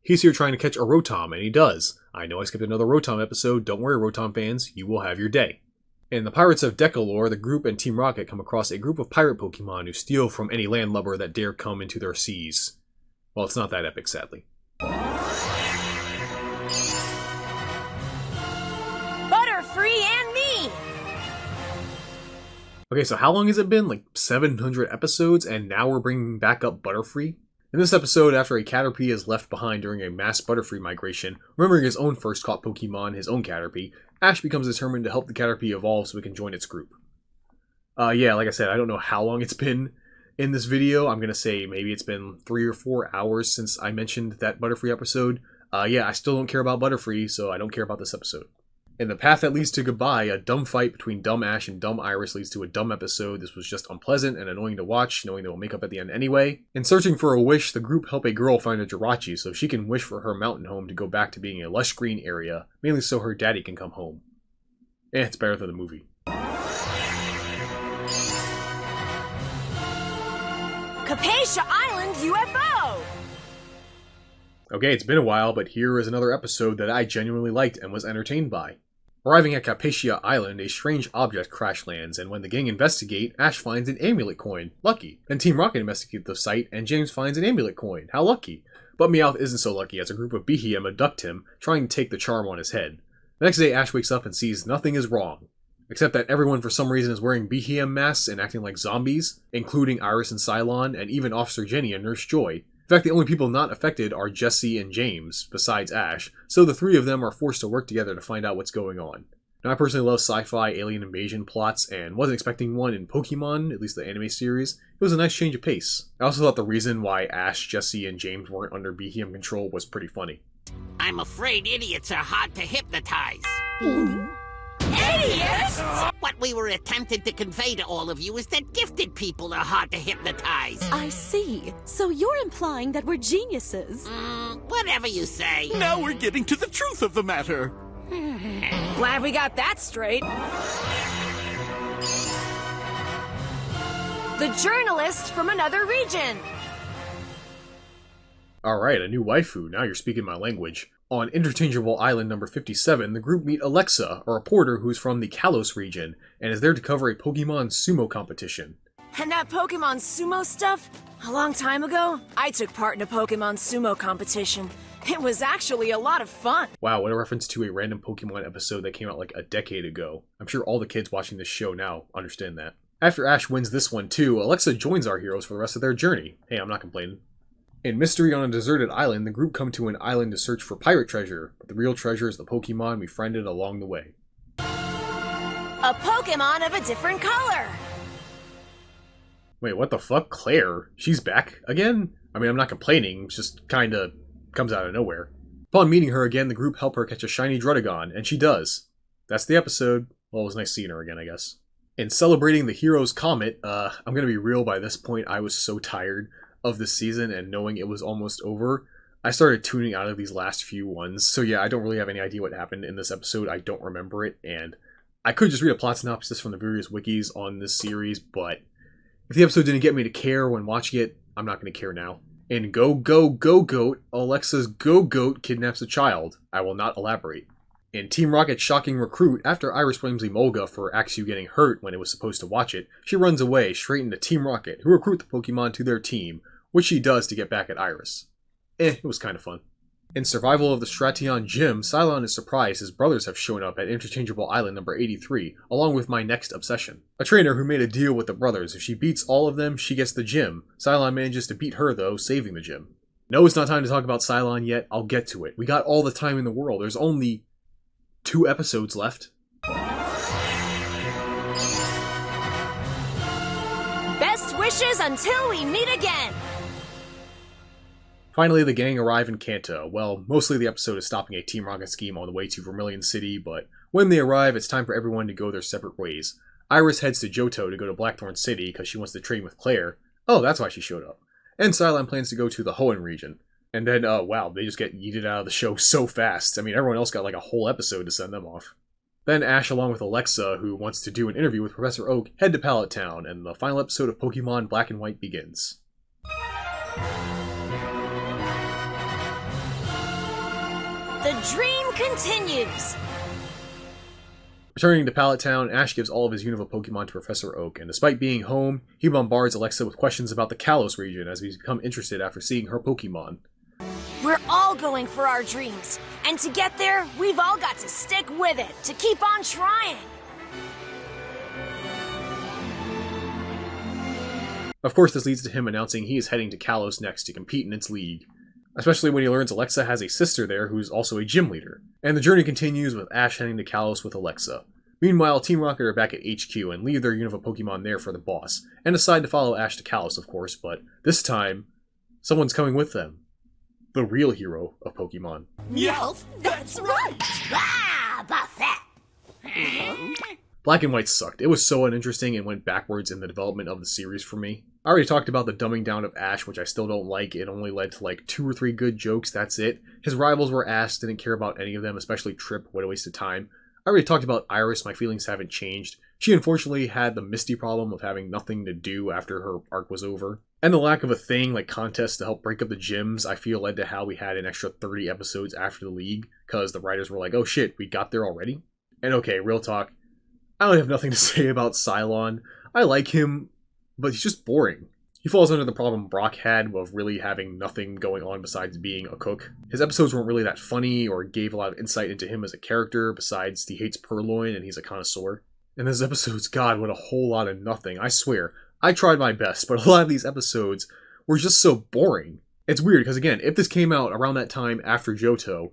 He's here trying to catch a Rotom, and he does. I know I skipped another Rotom episode, don't worry Rotom fans, you will have your day. In the Pirates of Decalore, the group and Team Rocket come across a group of pirate Pokemon who steal from any landlubber that dare come into their seas. Well, it's not that epic, sadly. Butterfree and me! Okay, so how long has it been? Like 700 episodes, and now we're bringing back up Butterfree? In this episode, after a Caterpie is left behind during a mass Butterfree migration, remembering his own first caught Pokemon, his own Caterpie, Ash becomes determined to help the Caterpie evolve so he can join its group. Yeah, like I said, I don't know how long it's been in this video. I'm gonna say maybe it's been 3 or 4 hours since I mentioned that Butterfree episode. Yeah, I still don't care about Butterfree, so I don't care about this episode. In The Path That Leads to Goodbye, a dumb fight between dumb Ash and dumb Iris leads to a dumb episode. This was just unpleasant and annoying to watch, knowing they will make up at the end anyway. In Searching for a Wish, the group help a girl find a Jirachi so she can wish for her mountain home to go back to being a lush green area, mainly so her daddy can come home. It's better than the movie. Capacia Island UFO! Okay, it's been a while, but here is another episode that I genuinely liked and was entertained by. Arriving at Capacia Island, a strange object crash lands, and when the gang investigate, Ash finds an amulet coin. Lucky. Then Team Rocket investigates the site, and James finds an amulet coin. How lucky. But Meowth isn't so lucky as a group of Behem abduct him, trying to take the charm on his head. The next day, Ash wakes up and sees nothing is wrong, except that everyone for some reason is wearing Behem masks and acting like zombies, including Iris and Cilan, and even Officer Jenny and Nurse Joy. In fact, the only people not affected are Jessie and James, besides Ash, so the three of them are forced to work together to find out what's going on. Now, I personally love sci-fi alien invasion plots, and wasn't expecting one in Pokemon, at least the anime series. It was a nice change of pace. I also thought the reason why Ash, Jessie, and James weren't under Behem control was pretty funny. I'm afraid idiots are hard to hypnotize. Idiots? What we were attempting to convey to all of you is that gifted people are hard to hypnotize. I see. So you're implying that we're geniuses. Whatever you say. Now we're getting to the truth of the matter. Glad we got that straight. The journalist from another region. Alright, a new waifu, now you're speaking my language. On Interchangeable Island number 57, the group meet Alexa, a reporter who's from the Kalos region, and is there to cover a Pokemon sumo competition. And that Pokemon sumo stuff? A long time ago, I took part in a Pokemon sumo competition. It was actually a lot of fun. Wow, what a reference to a random Pokemon episode that came out like a decade ago. I'm sure all the kids watching this show now understand that. After Ash wins this one too, Alexa joins our heroes for the rest of their journey. Hey, I'm not complaining. In Mystery on a Deserted Island, the group come to an island to search for pirate treasure, but the real treasure is the Pokemon we friended along the way. A Pokemon of a different color. Wait, what the fuck? Claire? She's back again? I mean, I'm not complaining, it's just kinda comes out of nowhere. Upon meeting her again, the group help her catch a shiny Drudagon, and she does. That's the episode. Well, it was nice seeing her again, I guess. In celebrating the hero's comet, I'm gonna be real, by this point I was so tired of this season, and knowing it was almost over, I started tuning out of these last few ones. So yeah, I don't really have any idea what happened in this episode. I don't remember it, and I could just read a plot synopsis from the various wikis on this series, but if the episode didn't get me to care when watching it, I'm not going to care now. In Go Go Go Goat, Alexa's Go-Goat kidnaps a child. I will not elaborate. In Team Rocket's shocking recruit, after Iris blames Emolga for Axew getting hurt when it was supposed to watch it, she runs away straight into Team Rocket, who recruit the Pokemon to their team, which she does to get back at Iris. It was kind of fun. In Survival of the Stration Gym, Cilan is surprised his brothers have shown up at Interchangeable Island number 83, along with my next obsession. A trainer who made a deal with the brothers. If she beats all of them, she gets the gym. Cilan manages to beat her, though, saving the gym. No, it's not time to talk about Cilan yet. I'll get to it. We got all the time in the world. There's only 2 episodes left. Best wishes until we meet again! Finally, the gang arrive in Kanto. Well, mostly the episode is stopping a Team Rocket scheme on the way to Vermilion City, but when they arrive, it's time for everyone to go their separate ways. Iris heads to Johto to go to Blackthorn City because she wants to train with Claire. Oh, that's why she showed up. And Cilan plans to go to the Hoenn region. And then, wow, they just get yeeted out of the show so fast. I mean, everyone else got like a whole episode to send them off. Then Ash, along with Alexa, who wants to do an interview with Professor Oak, head to Pallet Town, and the final episode of Pokemon Black and White begins. The dream continues! Returning to Pallet Town, Ash gives all of his Unova Pokemon to Professor Oak, and despite being home, he bombards Alexa with questions about the Kalos region as he's become interested after seeing her Pokemon. We're all going for our dreams, and to get there, we've all got to stick with it, to keep on trying. Of course, this leads to him announcing he is heading to Kalos next to compete in its league, especially when he learns Alexa has a sister there who's also a gym leader. And the journey continues with Ash heading to Kalos with Alexa. Meanwhile, Team Rocket are back at HQ and leave their Unova Pokemon there for the boss, and decide to follow Ash to Kalos, of course, but this time, someone's coming with them. The real hero of Pokemon. Yes, that's right! Ah, Buffet! Black and White sucked. It was so uninteresting and went backwards in the development of the series for me. I already talked about the dumbing down of Ash, which I still don't like. It only led to like 2 or 3 good jokes, that's it. His rivals were ass, didn't care about any of them, especially Trip, what a waste of time. I already talked about Iris, my feelings haven't changed. She unfortunately had the Misty problem of having nothing to do after her arc was over. And the lack of a thing like contests to help break up the gyms, I feel led to how we had an extra 30 episodes after the league, because the writers were like, oh shit, we got there already? And okay, real talk, I don't have nothing to say about Cilan. I like him, but he's just boring. He falls under the problem Brock had of really having nothing going on besides being a cook. His episodes weren't really that funny or gave a lot of insight into him as a character, besides he hates purloin and he's a connoisseur. And this episode's, god, what a whole lot of nothing. I swear, I tried my best, but a lot of these episodes were just so boring. It's weird, because again, if this came out around that time after Johto,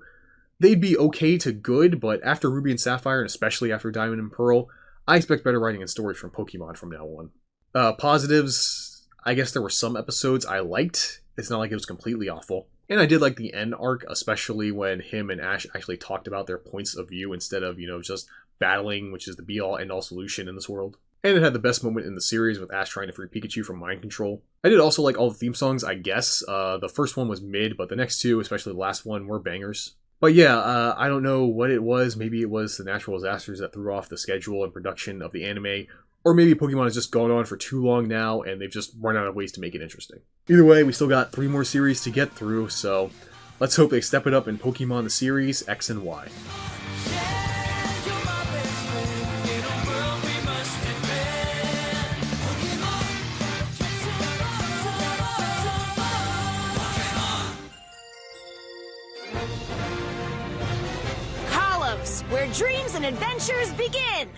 they'd be okay to good, but after Ruby and Sapphire, and especially after Diamond and Pearl, I expect better writing and stories from Pokemon from now on. Positives, I guess there were some episodes I liked. It's not like it was completely awful. And I did like the end arc, especially when him and Ash actually talked about their points of view instead of, just battling, which is the be-all, end-all solution in this world. And it had the best moment in the series with Ash trying to free Pikachu from mind control. I did also like all the theme songs, I guess. The first one was mid, but the next 2, especially the last one, were bangers. But yeah, I don't know what it was. Maybe it was the natural disasters that threw off the schedule and production of the anime, or maybe Pokemon has just gone on for too long now and they've just run out of ways to make it interesting. Either way, we still got 3 more series to get through, so let's hope they step it up in Pokemon the series X and Y. Kalos, where dreams and adventures begin!